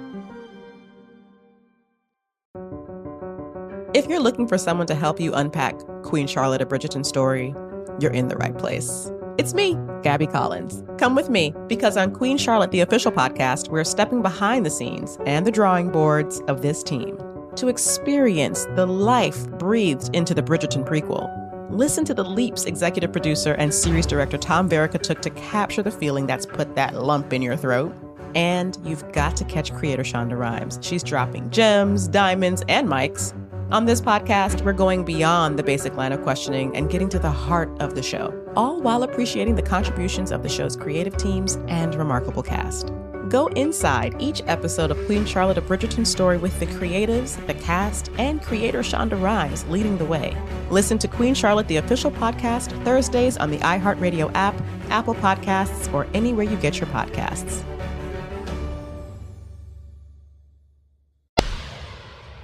If you're looking for someone to help you unpack Queen Charlotte, a Bridgerton story, you're in the right place. It's me, Gabby Collins. Come with me, because on Queen Charlotte, the official podcast, we're stepping behind the scenes and the drawing boards of this team to experience the life breathed into the Bridgerton prequel. Listen to the leaps executive producer and series director Tom Verica took to capture the feeling that's put that lump in your throat. And you've got to catch creator Shonda Rhimes. She's dropping gems, diamonds, and mics. On this podcast, we're going beyond the basic line of questioning and getting to the heart of the show, all while appreciating the contributions of the show's creative teams and remarkable cast. Go inside each episode of Queen Charlotte, a Bridgerton story with the creatives, the cast, and creator Shonda Rhimes leading the way. Listen to Queen Charlotte, the official podcast, Thursdays on the iHeartRadio app, Apple Podcasts, or anywhere you get your podcasts.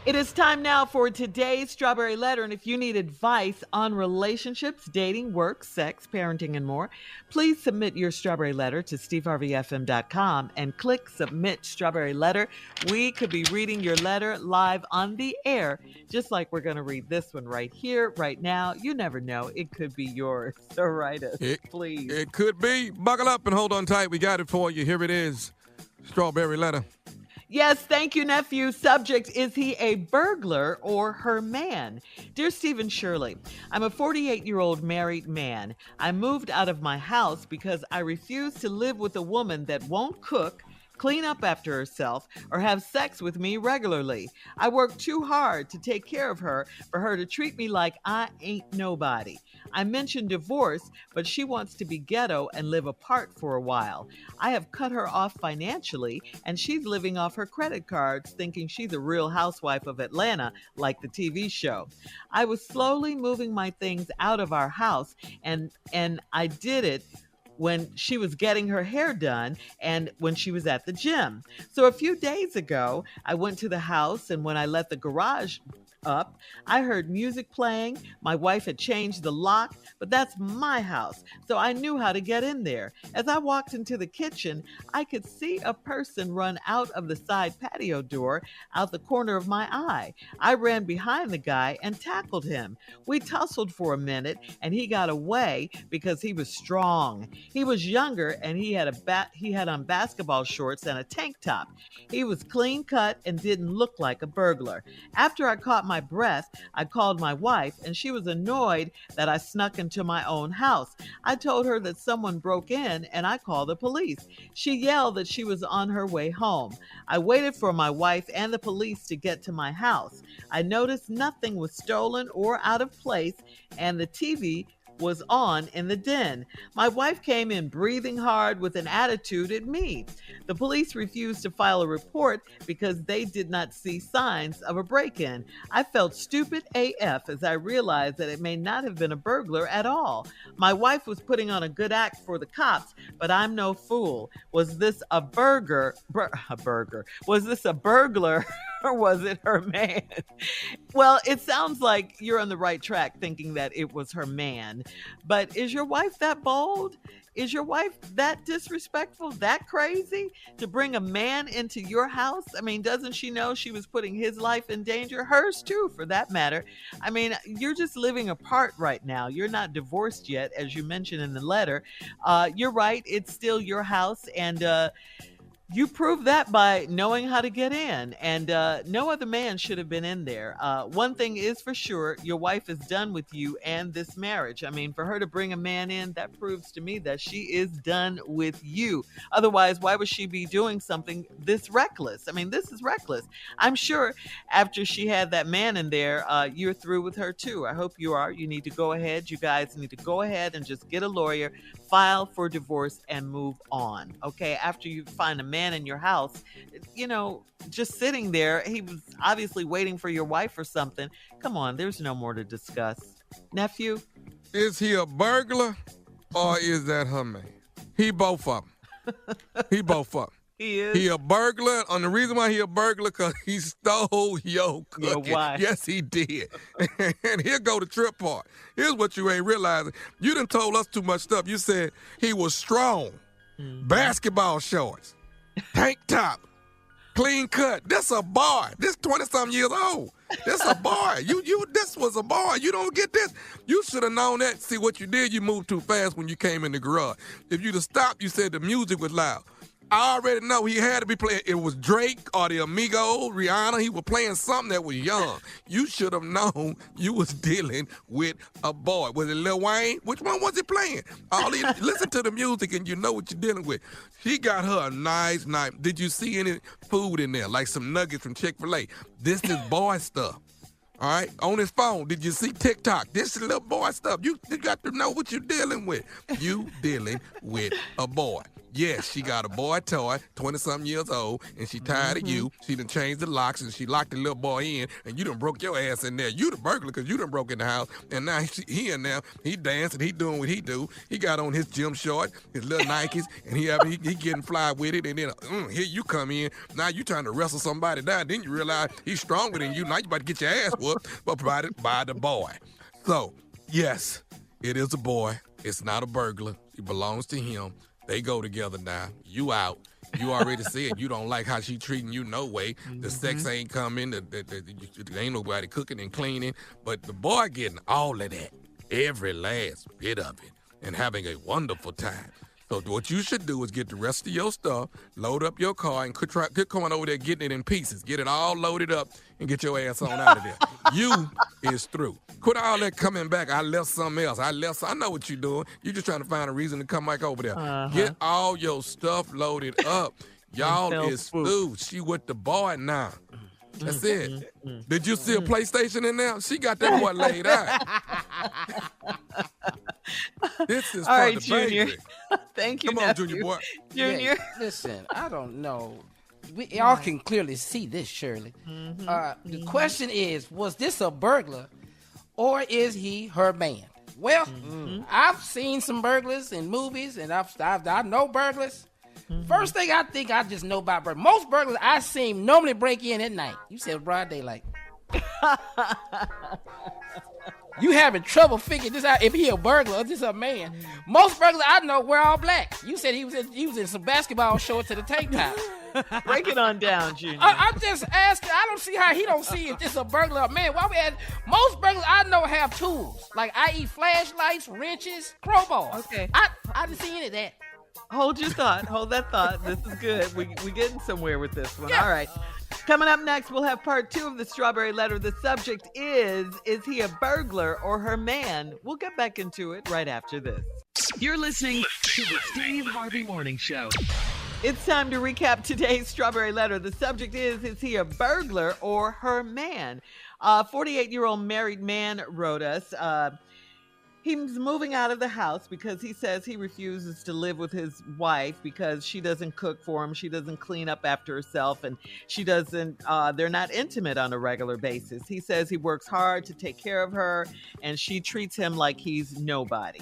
It is time now for today's Strawberry Letter, and if you need advice on relationships, dating, work, sex, parenting, and more, please submit your Strawberry Letter to steveharveyfm.com and click Submit Strawberry Letter. We could be reading your letter live on the air, just like we're going to read this one right here, right now. You never know. It could be yours. So write us, please. It could be. Buckle up and hold on tight. We got it for you. Here it is. Strawberry Letter. Yes, thank you, nephew. Subject, is he a burglar or her man? Dear Stephen Shirley, I'm a 48-year-old married man. I moved out of my house because I refuse to live with a woman that won't cook, clean up after herself, or have sex with me regularly. I work too hard to take care of her for her to treat me like I ain't nobody. I mentioned divorce, but she wants to be ghetto and live apart for a while. I have cut her off financially, and she's living off her credit cards, thinking she's a real housewife of Atlanta, like the TV show. I was slowly moving my things out of our house, and I did it when she was getting her hair done and when she was at the gym. So a few days ago, I went to the house, and when I let the garage up. I heard music playing. My wife had changed the lock, but that's my house, so I knew how to get in there. As I walked into the kitchen, I could see a person run out of the side patio door out the corner of my eye. I ran behind the guy and tackled him. We tussled for a minute, and he got away because he was strong. He was younger, and he had on basketball shorts and a tank top. He was clean cut and didn't look like a burglar. After I caught my breath, I called my wife, and she was annoyed that I snuck into my own house. I told her that someone broke in, and I called the police. She yelled that she was on her way home. I waited for my wife and the police to get to my house. I noticed nothing was stolen or out of place, and the TV was on in the den. My wife came in breathing hard with an attitude at me. The police refused to file a report because they did not see signs of a break-in. I felt stupid AF as I realized that it may not have been a burglar at all. My wife was putting on a good act for the cops, but I'm no fool. Was this a burger? Was this a burglar? Or was it her man? Well, it sounds like you're on the right track thinking that it was her man. But is your wife that bold? Is your wife that disrespectful, that crazy to bring a man into your house? I mean, doesn't she know she was putting his life in danger? Hers too, for that matter. I mean, you're just living apart right now. You're not divorced yet, as you mentioned in the letter. You're right. It's still your house. And, you prove that by knowing how to get in, and no other man should have been in there. One thing is for sure, your wife is done with you and this marriage. I mean, for her to bring a man in, that proves to me that she is done with you. Otherwise, why would she be doing something this reckless? I mean, this is reckless. I'm sure after she had that man in there, you're through with her too. I hope you are. You need to go ahead. You guys need to go ahead and just get a lawyer, file for divorce, and move on. Okay? After you find a man in your house, you know, just sitting there, he was obviously waiting for your wife or something. Come on, there's no more to discuss. Nephew? Is he a burglar or is that her man? He both of them. He both of them. He is. He a burglar, and the reason why he a burglar, because he stole your cookie. Why? Yes, he did. And here go the trip part. Here's what you ain't realizing. You done told us too much stuff. You said he was strong, basketball shorts, tank top, clean cut. This a boy. This 20-something years old. This a boy. This was a boy. You don't get this. You should have known that. See what you did? You moved too fast when you came in the garage. If you'd have stopped, you said the music was loud. I already know he had to be playing. It was Drake or the Migos, Rihanna. He was playing something that was young. You should have known you was dealing with a boy. Was it Lil Wayne? Which one was he playing? Listen to the music and you know what you're dealing with. She got her a nice night. Did you see any food in there, like some nuggets from Chick-fil-A? This is boy stuff. All right, on his phone, did you see TikTok? This is little boy stuff. You got to know what you're dealing with. You dealing with a boy. Yes, she got a boy toy, 20-something years old, and she tired of you. She done changed the locks, and she locked the little boy in, and you done broke your ass in there. You the burglar because you done broke in the house, and now he in there, he dancing, he doing what he do. He got on his gym short, his little Nikes, and he getting fly with it, and then here you come in. Now you trying to wrestle somebody down. Then you realize he's stronger than you. Now you about to get your ass whooped, but provided by the boy. So, yes, it is a boy. It's not a burglar. It belongs to him. They go together now. You out. You already said you don't like how she treating you no way. The sex ain't coming. There ain't nobody cooking and cleaning. But the boy getting all of that, every last bit of it, and having a wonderful time. So what you should do is get the rest of your stuff, load up your car, and quit coming over there getting it in pieces. Get it all loaded up and get your ass on out of there. You is through. Quit all that coming back. I left something else. I know what you're doing. You're just trying to find a reason to come back over there. Get all your stuff loaded up. Y'all is through. She with the boy now. That's it. Did you see a PlayStation in there? She got that boy laid out. This is all for right, the Junior. baby. Thank you, Come on, nephew. Junior boy. Junior. Yeah, listen, I don't know. Y'all can clearly see this, Shirley. The question is, was this a burglar or is he her man? Well, I've seen some burglars in movies, and I know burglars. First thing I think I just know about burglars. Most burglars I seen normally break in at night. You said broad daylight. You having trouble figuring this out if he a burglar or this a man. Most burglars I know wear all black. You said he was in some basketball shorts and a tank top. Break it on down, Junior. I'm just asking. I don't see how he don't see if this is a burglar or man. Why we ask? Most burglars I know have tools, like i.e. flashlights, wrenches, crowbars. Okay. I didn't see any of that. Hold your thought. Hold that thought. This is good. We getting somewhere with this one. Yeah. All right. Coming up next, we'll have part 2 of the Strawberry Letter. The subject is he a burglar or her man? We'll get back into it right after this. You're listening to the Steve Harvey Morning Show. It's time to recap today's Strawberry Letter. The subject is he a burglar or her man? 48-year-old married man wrote us. He's moving out of the house because he says he refuses to live with his wife because she doesn't cook for him. She doesn't clean up after herself, and she doesn't, they're not intimate on a regular basis. He says he works hard to take care of her, and she treats him like he's nobody.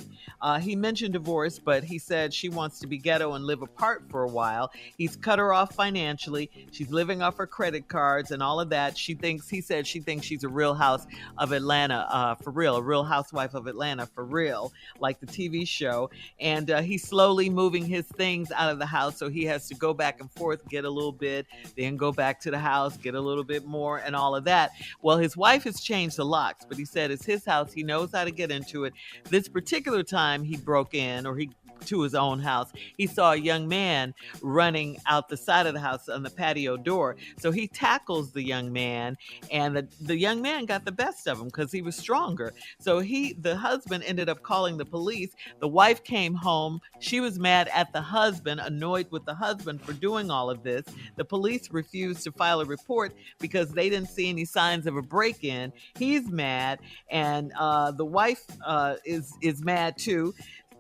He mentioned divorce, but he said she wants to be ghetto and live apart for a while. He's cut her off financially. She's living off her credit cards and all of that. He said she thinks she's a Real House of Atlanta, for real, a Real Housewife of Atlanta, for real, like the TV show. And he's slowly moving his things out of the house, so he has to go back and forth, get a little bit, then go back to the house, get a little bit more, and all of that. Well, his wife has changed the locks, but he said it's his house. He knows how to get into it. This particular time he broke in, or he to his own house, he saw a young man running out the side of the house on the patio door. So he tackles the young man, and the young man got the best of him because he was stronger. So the husband ended up calling the police. The wife came home. She was mad at the husband, annoyed with the husband for doing all of this. The police refused to file a report because they didn't see any signs of a break-in. He's mad, and the wife is mad too,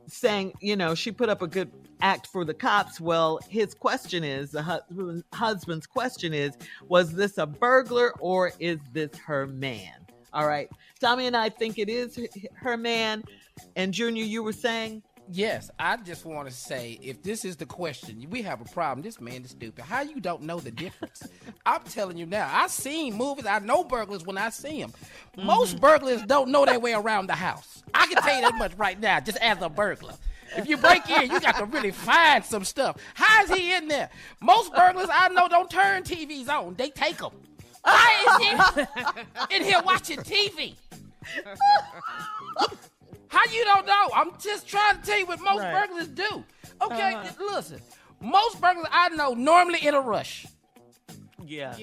saying, she put up a good act for the cops. Well, his question is, the husband's question is, was this a burglar or is this her man? All right. Tommy and I think it is her man. And Junior, you were saying? Yes, I just want to say, if this is the question, we have a problem. This man is stupid. How you don't know the difference? I'm telling you now. I seen movies. I know burglars when I see them. Most burglars don't know their way around the house. I can tell you that much right now, just as a burglar. If you break in, you got to really find some stuff. How is he in there? Most burglars I know don't turn TVs on. They take them. Why is he in here watching TV? How you don't know? I'm just trying to tell you what most burglars do. Okay, listen. Most burglars I know normally in a rush. Yeah.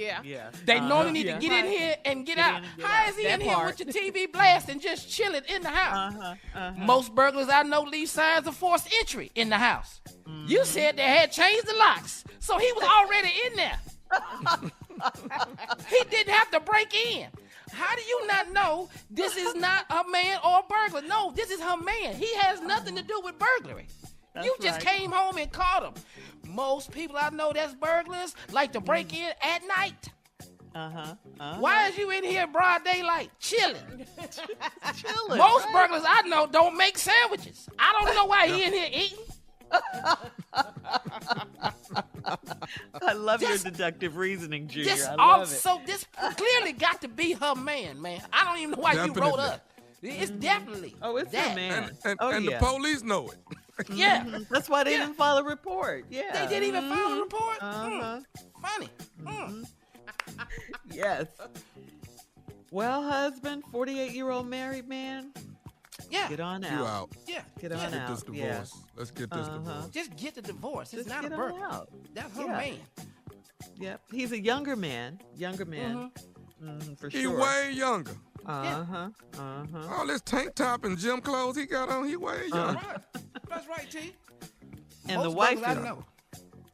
They normally need to get in here and get out. How is he in here with your TV blasting, just chilling in the house? Most burglars I know leave signs of forced entry in the house. You said they had changed the locks, so he was already in there. He didn't have to break in. How do you not know this is not a man or a burglar? No, this is her man. He has nothing to do with burglary. You just came home and caught him. Most people I know that's burglars like to break in at night. Why is you in here broad daylight chilling? Most burglars I know don't make sandwiches. I don't know why he in here eating. I love your deductive reasoning, Junior. This I love it. So this clearly got to be her man. I don't even know why you wrote up. It's definitely. Oh, it's that her man. And the police know it. Yeah. That's why they didn't file a report. Yeah. They didn't even file a report? Funny. Yes. Well, husband, 48-year-old married man. Yeah. Get on out. You out. Yeah. Get on out. This divorce. Let's get this divorce. Just get the divorce. It's Just not a get burglar. on out. That's her man. Yep. He's a younger man. For sure. He way younger. All this tank top and gym clothes he got on, he way younger. That's right, T. And most the wife I know.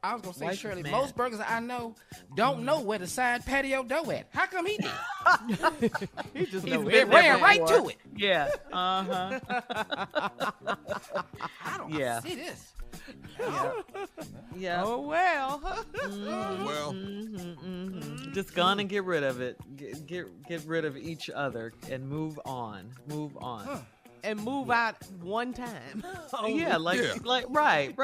I was gonna say, Shirley, most burglars I know don't know where the side patio door at. How come he did? He's ran right to it. Yeah. I don't see this. Yeah. Oh well. Just gone and get rid of it. Get rid of each other and move on. And move out one time. Right,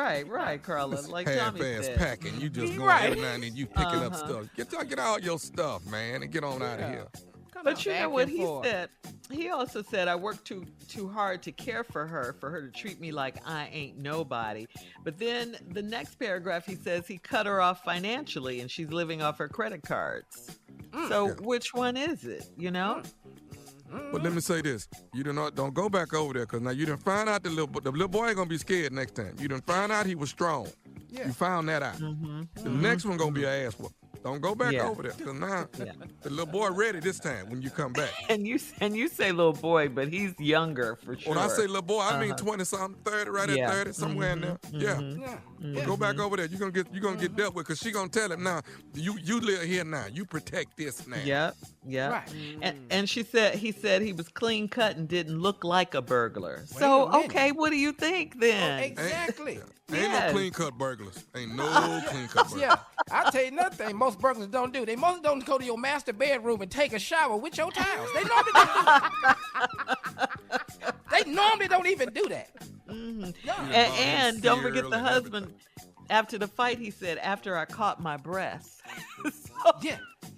Carla. Like Tommy half-ass said. packing. You just going every now and then you picking up stuff. Get all your stuff, man, and get on out of here. But you know what he said? He also said, I worked too hard to care for her to treat me like I ain't nobody. But then the next paragraph, he says he cut her off financially and she's living off her credit cards. So which one is it, you know? But let me say this. You don't go back over there, because now you done find out the little boy ain't going to be scared next time. You done find out he was strong. Yeah. You found that out. The next one going to be an ass whoop. Don't go back over there, because now the little boy ready this time when you come back. And you say little boy, but he's younger for sure. When I say little boy, I mean 20-something, 30, right at 30, somewhere in there. Yeah. Go back over there. You're gonna get dealt with, because she gonna tell him, now, you live here now. You protect this now. Yeah. Right. And he said he was clean cut and didn't look like a burglar. So, okay, what do you think then? Exactly. Ain't no clean cut burglars. Ain't no clean cut burglars. Yeah. I'll tell you another thing most burglars don't do. They mostly don't go to your master bedroom and take a shower with your towels. They normally don't do that. They normally don't even do that. And don't forget the husband. After the fight, he said, after I caught my breath.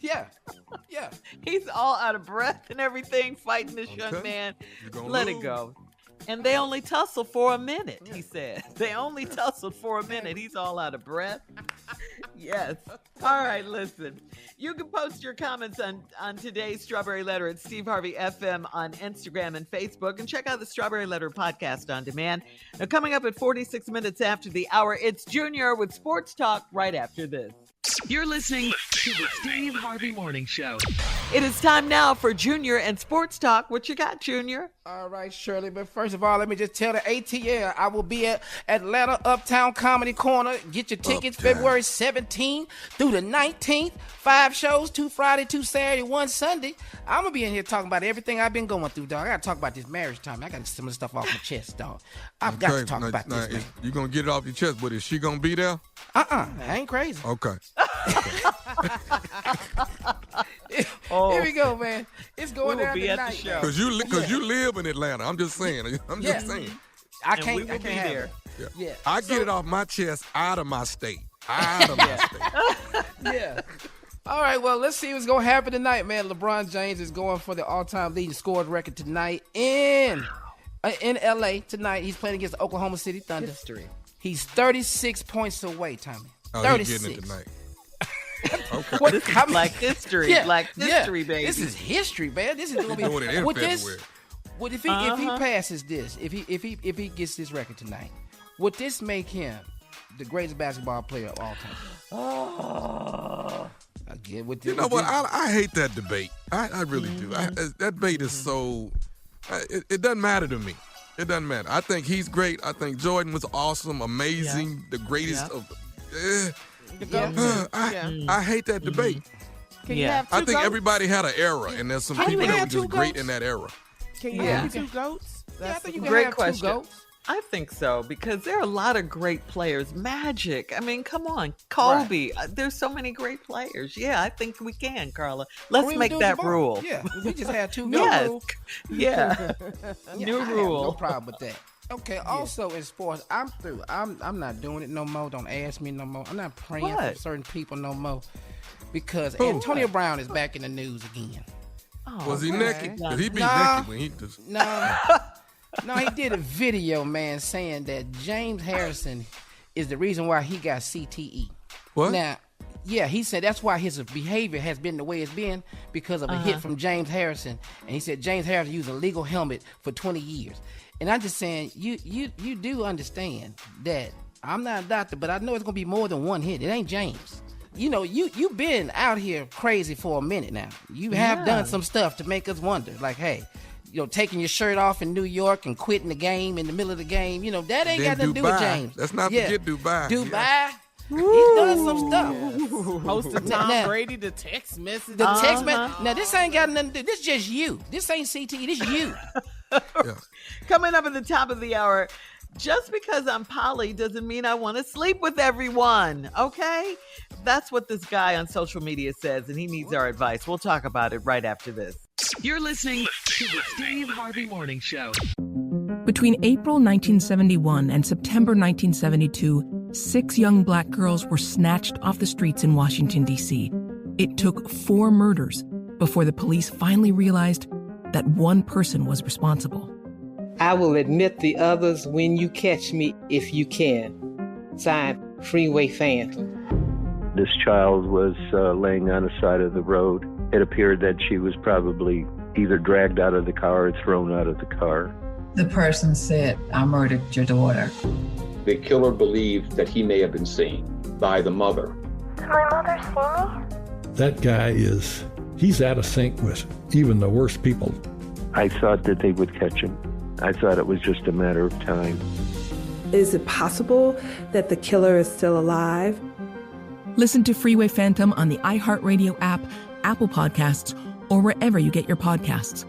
Yeah. He's all out of breath and everything, fighting this young man. Let it go. And they only tussled for a minute, he said. They only tussled for a minute. He's all out of breath. Yes. All right, listen. You can post your comments on today's Strawberry Letter at Steve Harvey FM on Instagram and Facebook. And check out the Strawberry Letter podcast on demand. Now, coming up at 46 minutes after the hour, it's Junior with Sports Talk right after this. You're listening to the Steve Harvey Morning Show. It is time now for Junior and Sports Talk. What you got, Junior? All right, Shirley. But first of all, let me just tell the ATL, I will be at Atlanta Uptown Comedy Corner. Get your tickets February 17th through the 19th. 5 shows, 2 Friday, 2 Saturday, 1 Sunday. I'm going to be in here talking about everything I've been going through, dog. I got to talk about this marriage time. I got to get some of the stuff off my chest, dog. I've got to talk about this, man. You going to get it off your chest, but is she going to be there? I ain't crazy. Okay. Here we go, man. It's going down tonight. Because you live in Atlanta. I'm just saying. I can't be there. Yeah. I get it off my chest out of my state. Out of my state. Yeah. All right, well, let's see what's going to happen tonight, man. LeBron James is going for the all-time leading scored record tonight in L.A. tonight. He's playing against the Oklahoma City Thunder. History. He's 36 points away, Tommy. 36. He's getting it tonight. Okay. This is Black history. Yeah, Black history, baby. This is history, man. This is going to be doing it in February. If he passes this, if he gets this record tonight, would this make him the greatest basketball player of all time? Oh. You know what? I hate that debate. I really do. That debate is so. It doesn't matter to me. It doesn't matter. I think he's great. I think Jordan was awesome, amazing, the greatest of. I hate that debate. Can you have two I think goats? Everybody had an era, and there's some people that were just great in that era. Can you have 2 goats? I think you can great have question. 2 goats. I think so, because there are a lot of great players. Magic. I mean, come on. Kobe. Right. There's so many great players. Yeah, I think we can, Carla. Let's make that rule. Yeah, we just had 2 goats. Rule. Yeah. New rule. No problem with that. Okay, also in sports, I'm through. I'm not doing it no more. Don't ask me no more. I'm not praying for certain people no more. Because Antonio Brown is back in the news again. Oh, was he naked? Because he be naked when he just... No, he did a video, man, saying that James Harrison is the reason why he got CTE. What? Now, yeah, he said that's why his behavior has been the way it's been because of a hit from James Harrison. And he said James Harrison used a legal helmet for 20 years. And I'm just saying, you do understand that I'm not a doctor, but I know it's going to be more than one hit. It ain't James. You know, you've been out here crazy for a minute now. You have done some stuff to make us wonder, like, hey, you know, taking your shirt off in New York and quitting the game in the middle of the game. You know, that ain't got nothing to do with James. Let's not forget Dubai. Dubai. He's done some stuff. Hosting Tom Brady, the text message. The text message. Now, this ain't got nothing to do. This is just you. This ain't CTE. This you. Coming up at the top of the hour, just because I'm poly doesn't mean I want to sleep with everyone, okay? That's what this guy on social media says, and he needs our advice. We'll talk about it right after this. You're listening to the Steve Harvey Morning Show. Between April 1971 and September 1972, 6 young black girls were snatched off the streets in Washington, D.C. It took 4 murders before the police finally realized that one person was responsible. I will admit the others when you catch me if you can. Signed, Freeway Phantom. This child was laying on the side of the road. It appeared that she was probably either dragged out of the car or thrown out of the car. The person said, I murdered your daughter. The killer believed that he may have been seen by the mother. Did my mother see me? That guy he's out of sync with even the worst people. I thought that they would catch him. I thought it was just a matter of time. Is it possible that the killer is still alive? Listen to Freeway Phantom on the iHeartRadio app, Apple Podcasts, or wherever you get your podcasts.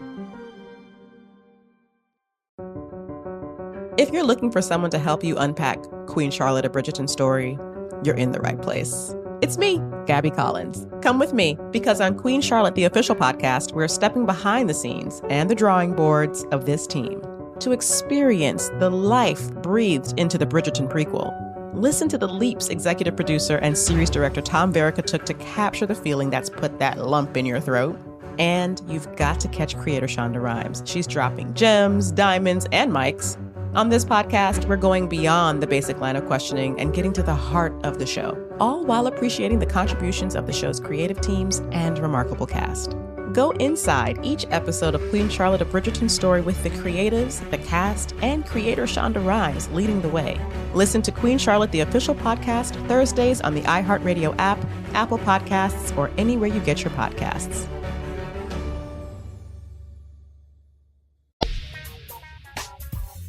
If you're looking for someone to help you unpack Queen Charlotte, a Bridgerton story, you're in the right place. It's me, Gabby Collins. Come with me, because on Queen Charlotte, the official podcast, we're stepping behind the scenes and the drawing boards of this team to experience the life breathed into the Bridgerton prequel. Listen to the leaps executive producer and series director Tom Verica took to capture the feeling that's put that lump in your throat. And you've got to catch creator Shonda Rhimes. She's dropping gems, diamonds, and mics. On this podcast, we're going beyond the basic line of questioning and getting to the heart of the show, all while appreciating the contributions of the show's creative teams and remarkable cast. Go inside each episode of Queen Charlotte, a Bridgerton story with the creatives, the cast, and creator Shonda Rhimes leading the way. Listen to Queen Charlotte, the official podcast, Thursdays on the iHeartRadio app, Apple Podcasts, or anywhere you get your podcasts.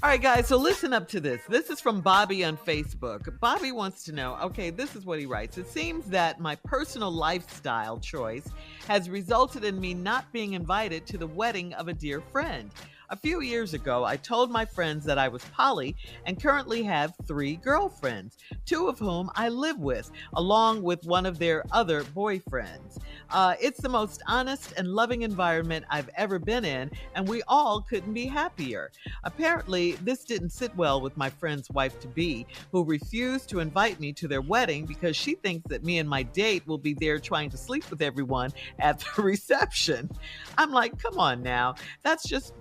All right, guys, so listen up to this. This is from Bobby on Facebook. Bobby wants to know, okay, this is what he writes. It seems that my personal lifestyle choice has resulted in me not being invited to the wedding of a dear friend. A few years ago, I told my friends that I was poly and currently have 3 girlfriends, 2 of whom I live with, along with one of their other boyfriends. It's the most honest and loving environment I've ever been in, and we all couldn't be happier. Apparently, this didn't sit well with my friend's wife-to-be, who refused to invite me to their wedding because she thinks that me and my date will be there trying to sleep with everyone at the reception. I'm like, come on now, that's just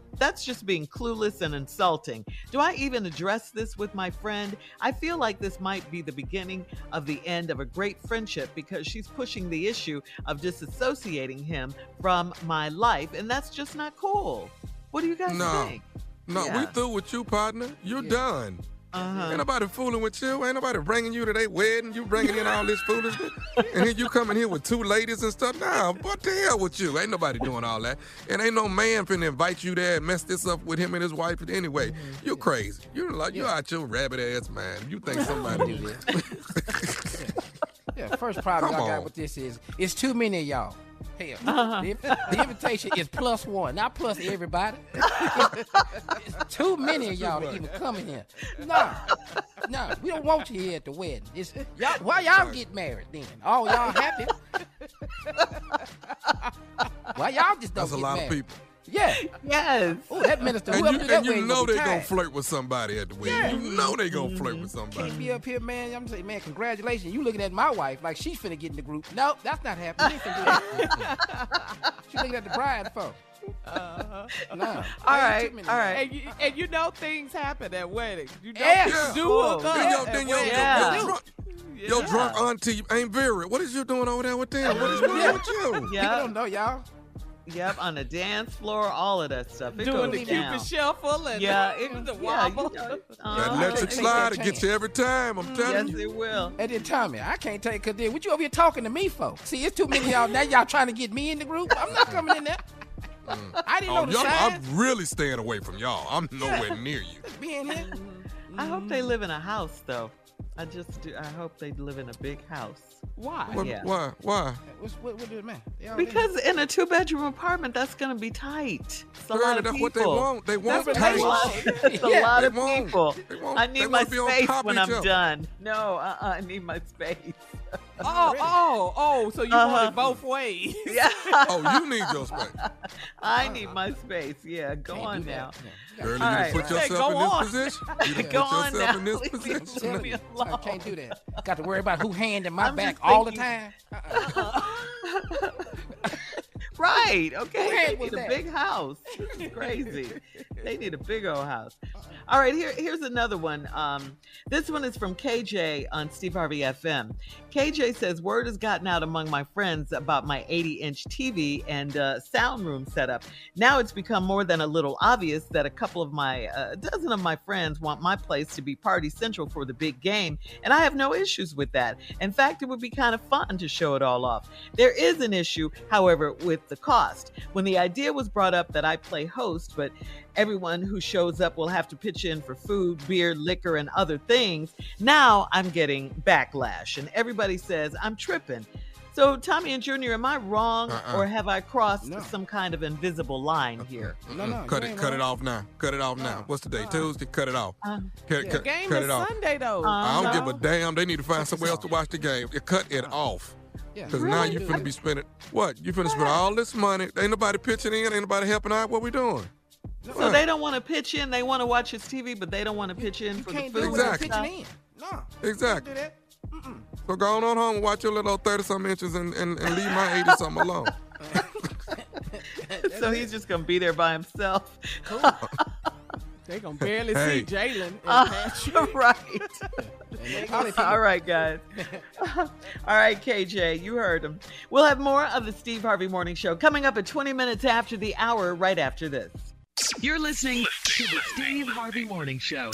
being clueless and insulting. Do I even address this with my friend? I feel like this might be the beginning of the end of a great friendship because she's pushing the issue of disassociating him from my life, and that's just not cool. What do you guys think? No, we through with you, partner. You're done. Ain't nobody fooling with you. Ain't nobody bringing you to their wedding. You bringing in all this foolishness. And then you coming here with 2 ladies and stuff. Nah, what the hell with you? Ain't nobody doing all that. And ain't no man finna invite you there and mess this up with him and his wife anyway. You crazy. You out your rabbit ass mind. You think somebody do this. Yeah, first problem I got with this is it's too many of y'all. Hell, the invitation is +1, not plus everybody. It's too many of y'all to even come in here. No, we don't want you here at the wedding. Why y'all get married then? Oh, y'all happy? Why y'all just don't get married? That's a lot of people. Yeah. Yes. Oh, that minister. And you know they gonna flirt with somebody at the wedding. Yeah. You know they gonna flirt with somebody. Can't be up here, man. I'm saying, man, congratulations. You looking at my wife like she's finna get in the group. No, that's not happening. She's looking at the bride folks. No. All right. And you know things happen at weddings. You know yes. do hook up. Then your drunk auntie ain't very. What is you doing over there with them? What is going on with you? People don't know, y'all. Yep, on the dance floor, all of that stuff. Doing the Cupid shuffle and the wobble. That electric slide will get you every time, I'm telling you. Yes, it will. And then Tommy, I can't take because then what you over here talking to me for? See, it's too many of y'all now. Y'all trying to get me in the group. I'm not coming in there. I didn't know the size. I'm really staying away from y'all. I'm nowhere near you. Being here. I hope they live in a house, though. I just do. I hope they live in a big house. Why? Why? What does it mean? Because in a 2-bedroom apartment, that's going to be tight. It's a lot of that's people. What they want. They want tight. It's a lot of people. I need my space when I'm done. No, I need my space. So you want it both ways. Yeah. Oh, you need your space. I need my space. Yeah, go on now. Girl, you put yourself in this position. You go on now. In this position. Leave me alone. I can't do that. Got to worry about who hand in my back all the time. Right. right. Okay. Where They was need a that? big house. This is crazy. They need a big old house. All right, here's another one. This one is from KJ on Steve Harvey FM. KJ says, word has gotten out among my friends about my 80-inch TV and sound room setup. Now it's become more than a little obvious that a dozen of my friends want my place to be party central for the big game, and I have no issues with that. In fact, it would be kind of fun to show it all off. There is an issue, however, with the cost. When the idea was brought up that I play host, but everyone who shows up will have to pitch in for food, beer, liquor, and other things, now I'm getting backlash, and everybody says I'm tripping. So, Tommy and Junior, am I wrong, or have I crossed some kind of invisible line here? No. Cut it off now. Cut it off now. What's the day? Tuesday? Cut it off. The game cut is it off. Sunday, though. I don't give a damn. They need to find somewhere else to watch the game. Cut it off. Because now you finna be spending, what? You finna spend all this money. Ain't nobody pitching in. Ain't nobody helping out. What we doing? So they don't want to pitch in. They want to watch his TV, but they don't want to pitch in for the food. Exactly. No. Exactly. So go on home and watch your little 30-something inches and leave my 80-something alone. So he's just going to be there by himself. Cool. They're going to barely see Jalen and Patrick. Right. All right, guys. All right, KJ, you heard him. We'll have more of the Steve Harvey Morning Show coming up at 20 minutes after the hour, right after this. You're listening to the Steve Harvey Morning Show.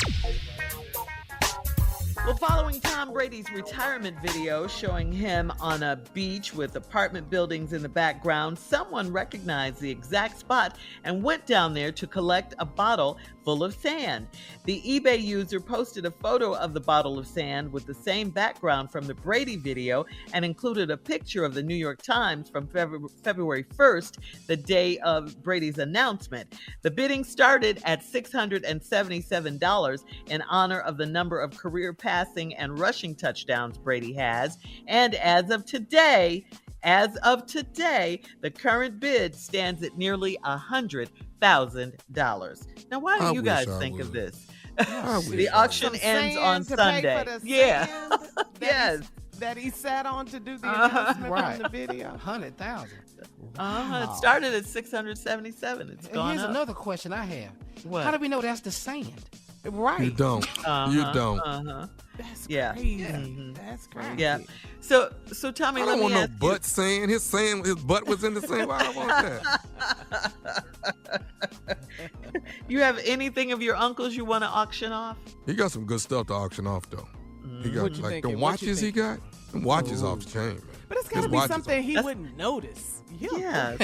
Well, following Tom Brady's retirement video showing him on a beach with apartment buildings in the background, someone recognized the exact spot and went down there to collect a bottle full of sand. The eBay user posted a photo of the bottle of sand with the same background from the Brady video and included a picture of the New York Times from February 1st, the day of Brady's announcement. The bidding started at $677 in honor of the number of career passing and rushing touchdowns Brady has. And as of today, the current bid stands at nearly $100,000. Now, why do you guys think of this? The auction ends on Sunday. Yes. That he sat on to do the announcement on the video. $100,000. It started at $677. It's gone Here's up. another question I have. What? How do we know that's the sand? Right. You don't. You don't. That's crazy. Mm-hmm. That's crazy. Yeah. So Tommy, I let don't me want ask no butt sand. His butt was in the sand. Why I want that? You have anything of your uncle's you want to auction off? He got some good stuff to auction off, though. He got like the watches he got. The watches off the chain, man. But it's got to be something he wouldn't notice. Yeah.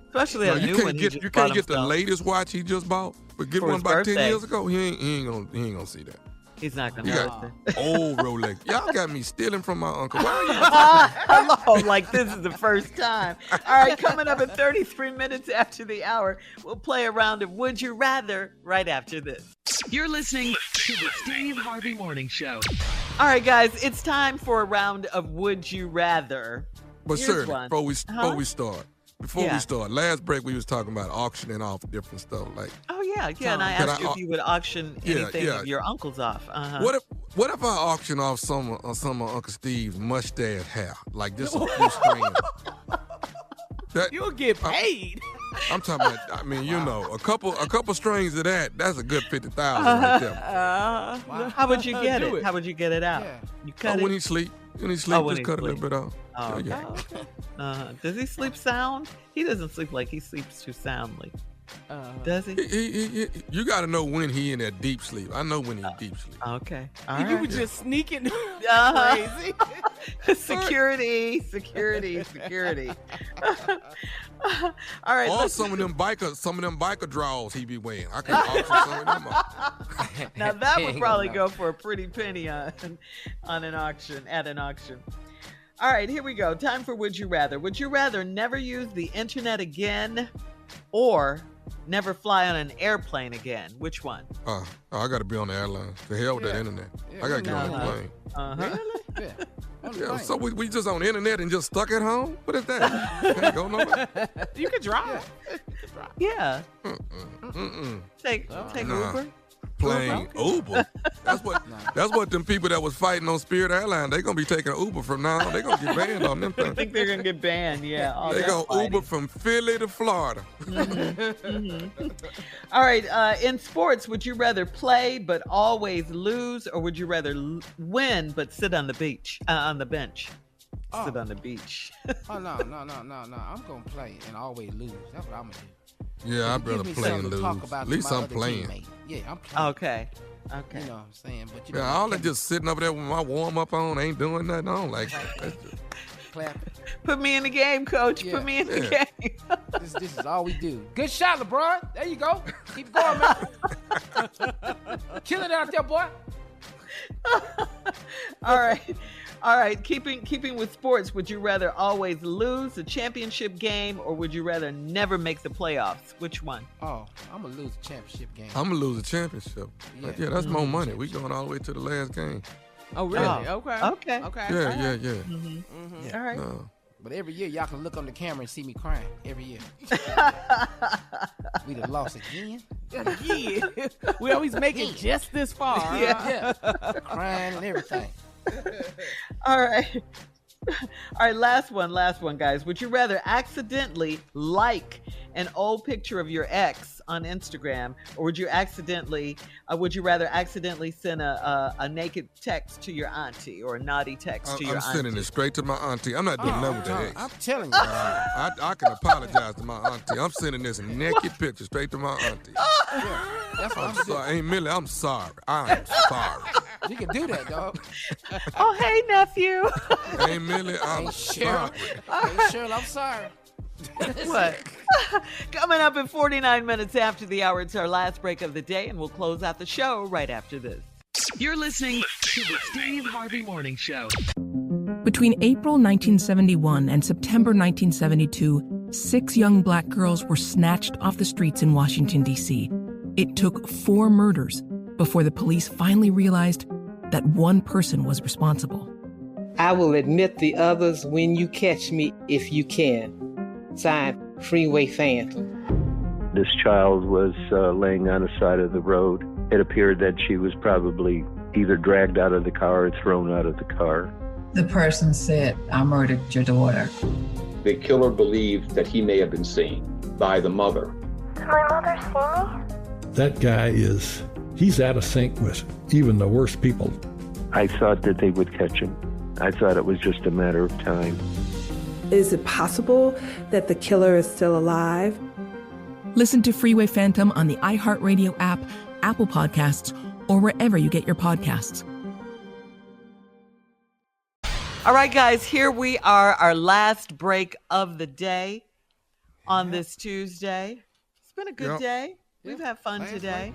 Especially a new one. You can't get the latest watch he just bought, but get one about 10 years ago. He ain't gonna see that. He's not gonna. He got old Rolex. Y'all got me stealing from my uncle. Why are you? Hello, like this is the first time. All right, coming up at 33 minutes after the hour, we'll play a round of Would You Rather right after this. You're listening to the Steve Harvey Morning Show. All right, guys, it's time for a round of Would You Rather. But Here's sir, one. before we start, Yeah. last break we was talking about auctioning off different stuff. Like, Oh yeah, and I asked you if you would auction anything of your uncle's off. what if I auction off some of Uncle Steve's mustache hair, like just a few strands? You'll get paid. I'm talking about. I mean, a couple strings of that. That's a good $50,000 right there. How would you get it? How would you get it out? Yeah. You cut it When he sleep, just cut a little bit off. Oh, Yeah. okay. Does he sleep sound? He doesn't sleep like he sleeps too soundly. Does he? You got to know when he in that deep sleep. I know when he deep sleep. Okay. You were just sneaking crazy. Security. All right. Or some of them biker draws he be wearing. I can auction some of them off. Now that would probably go for a pretty penny on an auction, at an auction. All right, here we go. Time for Would You Rather. Would you rather never use the internet again or never fly on an airplane again? Which one? I got to be on the airline. To hell with that internet. I got to get on the plane. Really? Yeah, so we just on the internet and just stuck at home? What is that? Can't go nowhere. You can drive. Yeah. Mm-mm. Take Nah. Uber. plane. Uber. That's what them people that was fighting on Spirit Airlines, they gonna be taking Uber from now on. They gonna get banned on them things. I think they're gonna get banned, yeah. Oh, they gonna Uber from Philly to Florida. All right, in sports, would you rather play but always lose, or would you rather win but sit on the beach, on the bench? Sit on the beach. Oh, no. I'm going to play and always lose. That's what I'm going to do. Yeah, I'd rather play and lose. At least I'm playing. Teammate. Yeah, I'm playing. Okay. You know what I'm saying? But you all that just sitting over there with my warm-up on, ain't doing nothing. I don't like that. Clapping. Put me in the game, coach. Yeah. Put me in the game. This is all we do. Good shot, LeBron. There you go. Keep going, man. Kill it out there, boy. All right. Keeping with sports, would you rather always lose a championship game, or would you rather never make the playoffs? Which one? Oh, I'm going to lose the championship game. I'm going to lose a championship. Yeah, that's more money. We going all the way to the last game. Oh, really? Okay. Yeah. All right. No. But every year, y'all can look on the camera and see me crying. Every year. We done lost again. Yeah. We always make it just this far. Yeah. Crying and everything. All right, last one, guys. Would you rather accidentally like an old picture of your ex on Instagram, or would you rather accidentally send a naked text to your auntie, or a naughty text to your auntie? I'm sending it straight to my auntie. I'm not doing that with the ex. I'm telling you. I can apologize to my auntie. I'm sending this naked picture straight to my auntie. Yeah, that's what I'm sorry. Hey, Millie, I'm sorry. I'm sorry. You can do that, dog. Oh, hey, nephew. Hey, Millie, I'm sorry. Hey, Cheryl, I'm sorry. What? Coming up in 49 minutes after the hour, it's our last break of the day, and we'll close out the show right after this. You're listening to the Steve Harvey Morning Show. Between April 1971 and September 1972, 6 young black girls were snatched off the streets in Washington, D.C. It took 4 murders before the police finally realized that one person was responsible. I will admit the others when you catch me, if you can. Signed, Freeway Phantom. This child was laying on the side of the road. It appeared that she was probably either dragged out of the car or thrown out of the car. The person said, I murdered your daughter. The killer believed that he may have been seen by the mother. Did my mother see me? That guy he's out of sync with even the worst people. I thought that they would catch him. I thought it was just a matter of time. Is it possible that the killer is still alive? Listen to Freeway Phantom on the iHeartRadio app, Apple Podcasts, or wherever you get your podcasts. All right, guys, here we are, our last break of the day on this Tuesday. It's been a good day. We've had fun today.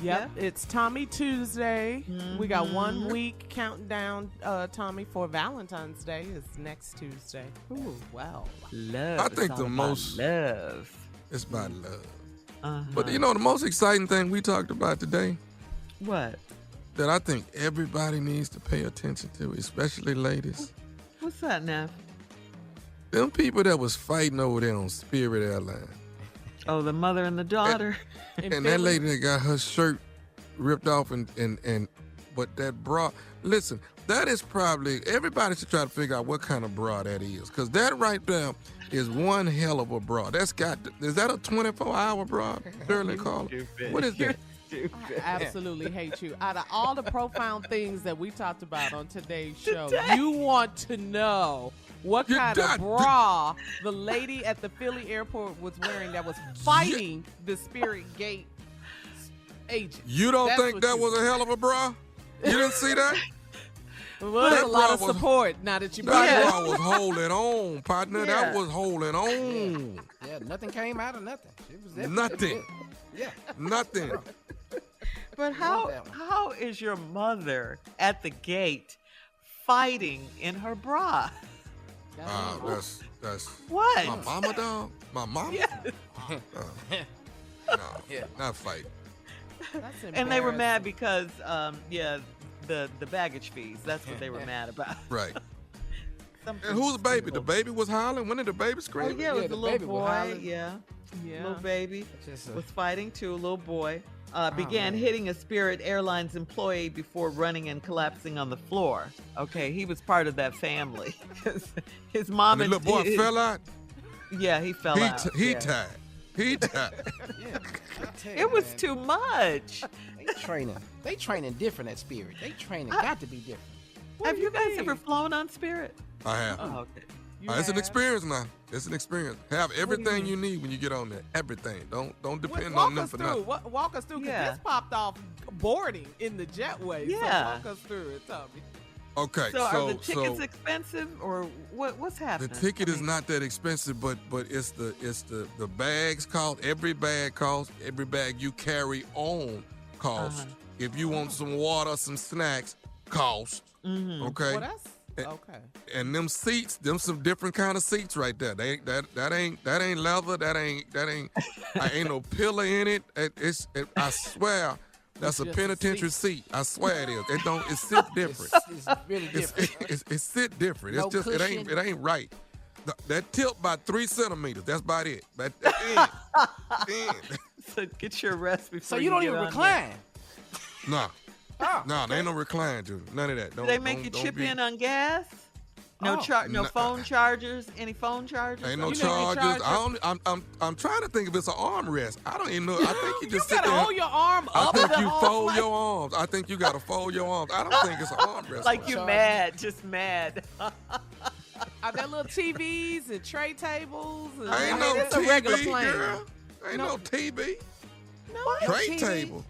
Yep, it's Tommy Tuesday. Mm-hmm. We got 1 week counting down, Tommy, for Valentine's Day. It's next Tuesday. Ooh, wow. Love. I think the most love. It's about love. But you know the most exciting thing we talked about today? What? That I think everybody needs to pay attention to, especially ladies. What's that now? Them people that was fighting over there on Spirit Airlines. Oh, the mother and the daughter. And that lady that got her shirt ripped off and but that bra, listen, that is probably, everybody should try to figure out what kind of bra that is. Because that right there is one hell of a bra. Is that a 24-hour bra, Shirley Caller? What is that? I absolutely hate you. Out of all the profound things that we talked about on today's show, you want to know what kind of bra the lady at the Philly airport was wearing that was fighting the Spirit Gate agent. You don't think that was a hell of a bra? You didn't see that? Well, there's a lot of support now that you brought it up. That bra was holding on, partner. Yeah. That was holding on. Yeah, nothing came out of nothing. It was nothing. Yeah. Nothing. But how is your mother at the gate fighting in her bra? That's what? My mama, dog. My mama. Yes. Not fighting. And they were mad because, the baggage fees. That's what they were mad about. Right. And who's the baby? The baby was hollering. When did the baby scream? Oh yeah, it was a little boy. Yeah. Little baby was fighting too. A little boy. began hitting a Spirit Airlines employee before running and collapsing on the floor. Okay, he was part of that family. His mom and the little boy fell out? Yeah, he fell out. He died. He died. It was too much. They training different at Spirit. They training got to be different. Have you guys ever flown on Spirit? I have. Oh, okay. It's an experience now. It's an experience. Have everything you need when you get on there. Everything. Don't depend on them for nothing. Walk us through, because this popped off boarding in the jetway. Yeah. So walk us through it, Tommy. Okay, so are the tickets expensive, or what's happening? The ticket is not that expensive, but it's the bags cost. Every bag costs. Every bag you carry on costs. If you want some water, some snacks, cost. Mm-hmm. Okay. Well, that's okay. And them seats, them some different kind of seats right there. They ain't that ain't leather. That ain't no pillow in it. I swear. That's a penitentiary seat. I swear it is. It sit different. It's really different. It sit different. It's just cushion. It ain't right. That tilt by 3 centimeters. That's about it. That's it. So get your rest before. So you don't even recline. No. No, there ain't no recline, dude. None of that. Do they make you chip in on gas? No phone chargers. Any phone chargers? Ain't no chargers. I'm trying to think if it's an armrest. I don't even know. I think you just sit there. Hold your arm up. I think you fold your arms. I think you gotta fold your arms. I don't think it's an armrest. Like you mad, just mad. Are there little TVs and tray tables? Ain't no TV, girl. Ain't no TV. No tray TV. Table.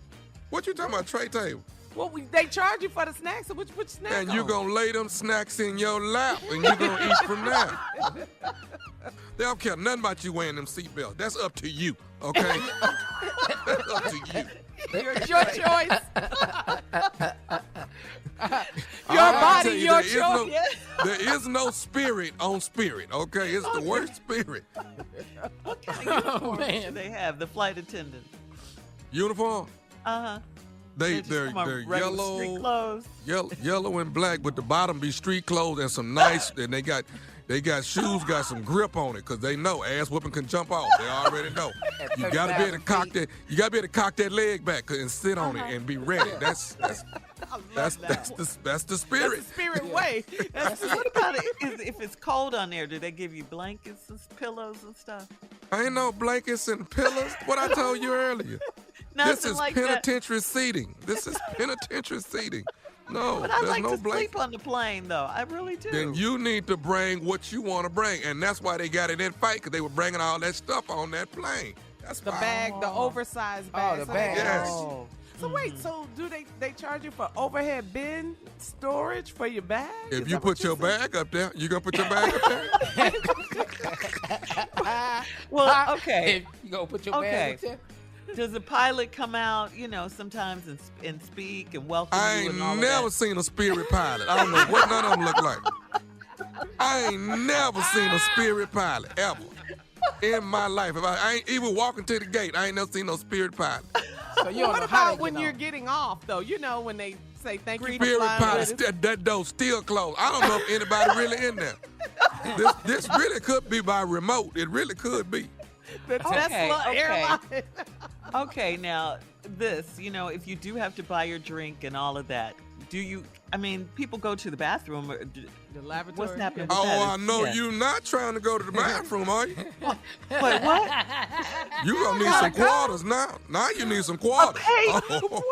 What you talking about? Tray table? Well, they charge you for the snacks. So which snack? And you gonna lay them snacks in your lap, and you gonna eat from there. They don't care nothing about you wearing them seatbelts. That's up to you, okay? That's up to you. It's your choice. Your body, your choice. There is no Spirit on Spirit, okay? It's the worst Spirit. What kind of uniform do they have? The flight attendants. Uniform? Uh-huh. They're yellow, street clothes. Yellow and black, but the bottom be street clothes and some nice. And they got shoes, got some grip on it, because they know ass whooping can jump off. They already know. You gotta be able to cock that. You gotta be able to cock that leg back and sit on it and be ready. That's the spirit. That's the spirit way. What about if it's cold on there? Do they give you blankets and pillows and stuff? Ain't no blankets and pillows. What I told you earlier. This is like penitentiary seating. This is penitentiary seating. No, but I there's like no to blanket. sleep on the plane, though. I really do. Then you need to bring what you want to bring, and that's why they got in that fight, because they were bringing all that stuff on that plane. That's the bag, the oversized bag. Oh, the bag. Yes. Oh. So wait, so do they charge you for overhead bin storage for your bag? If you put your bag up there, you gonna put your bag up there? Well, okay. If you gonna put your bag up there? Does the pilot come out, sometimes and speak and welcome I you ain't and all never of that? seen a Spirit pilot. I don't know what none of them look like. I ain't never seen a Spirit pilot, ever. In my life. If I ain't even walking to the gate, I ain't never seen no Spirit pilot. So you what about when you're getting off, though? When they say thank you for Spirit flying pilot, with us. that door still closed. I don't know if anybody really in there. This really could be by remote. It really could be. The Tesla Airlines. Okay, now this, if you do have to buy your drink and all of that, people go to the bathroom or the laboratory. What's happening? Oh, I know you not trying to go to the bathroom, are you? Wait, what? You gonna need some quarters now. Now you need some quarters. Oh.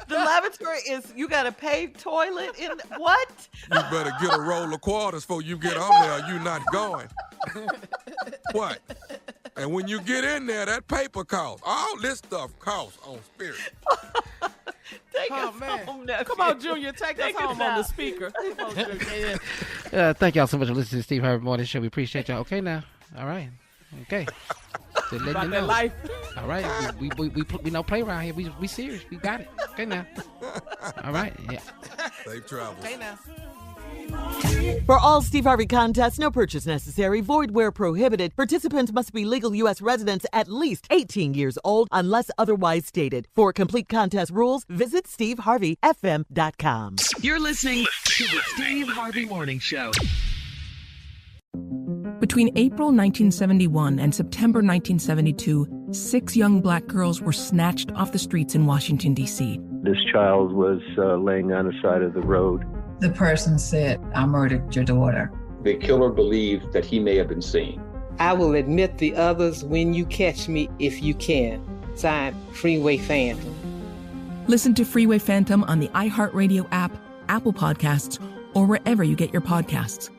The lavatory you got a paved toilet in what? You better get a roll of quarters before you get on there, or you not going. What? And when you get in there, that paper costs. All this stuff costs on Spirit. Take us home, nephew. Come on, Junior. Take us home on the speaker. Come on, Junior. Thank y'all so much for listening to the Steve Harvey Morning Show. We appreciate y'all. Okay, now. All right. Okay. About that life. All right. We don't play around here. We serious. We got it. Okay, now. All right. Yeah. Safe travels. Okay, now. For all Steve Harvey contests, no purchase necessary, void where prohibited. Participants must be legal U.S. residents at least 18 years old unless otherwise stated. For complete contest rules, visit SteveHarveyFM.com. You're listening to the Steve Harvey Morning Show. Between April 1971 and September 1972, 6 young black girls were snatched off the streets in Washington, D.C. This child was laying on the side of the road. The person said, I murdered your daughter. The killer believed that he may have been seen. I will admit the others when you catch me if you can. Signed, Freeway Phantom. Listen to Freeway Phantom on the iHeartRadio app, Apple Podcasts, or wherever you get your podcasts.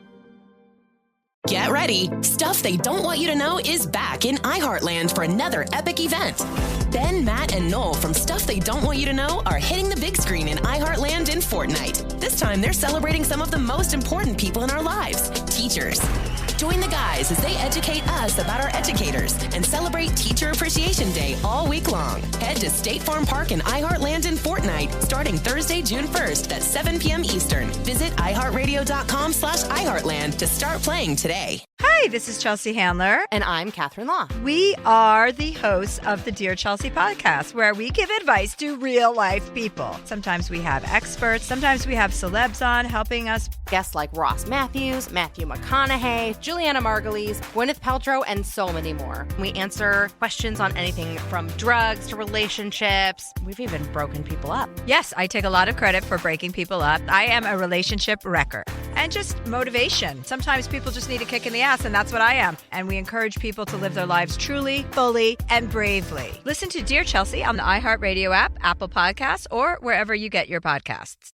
Get ready. Stuff They Don't Want You to Know is back in iHeartland for another epic event. Ben, Matt, and Noel from Stuff They Don't Want You to Know are hitting the big screen in iHeartland in Fortnite. This time, they're celebrating some of the most important people in our lives, teachers. Join the guys as they educate us about our educators and celebrate Teacher Appreciation Day all week long. Head to State Farm Park in iHeartland in Fortnite starting Thursday, June 1st at 7 p.m. Eastern. Visit iHeartRadio.com/iHeartland to start playing today. Hi, this is Chelsea Handler. And I'm Catherine Law. We are the hosts of the Dear Chelsea podcast, where we give advice to real-life people. Sometimes we have experts. Sometimes we have celebs on helping us. Guests like Ross Matthews, Matthew McConaughey, Juliana Margulies, Gwyneth Paltrow, and so many more. We answer questions on anything from drugs to relationships. We've even broken people up. Yes, I take a lot of credit for breaking people up. I am a relationship wrecker. And just motivation. Sometimes people just need a kick in the ass, and that's what I am. And we encourage people to live their lives truly, fully, and bravely. Listen to Dear Chelsea on the iHeartRadio app, Apple Podcasts, or wherever you get your podcasts.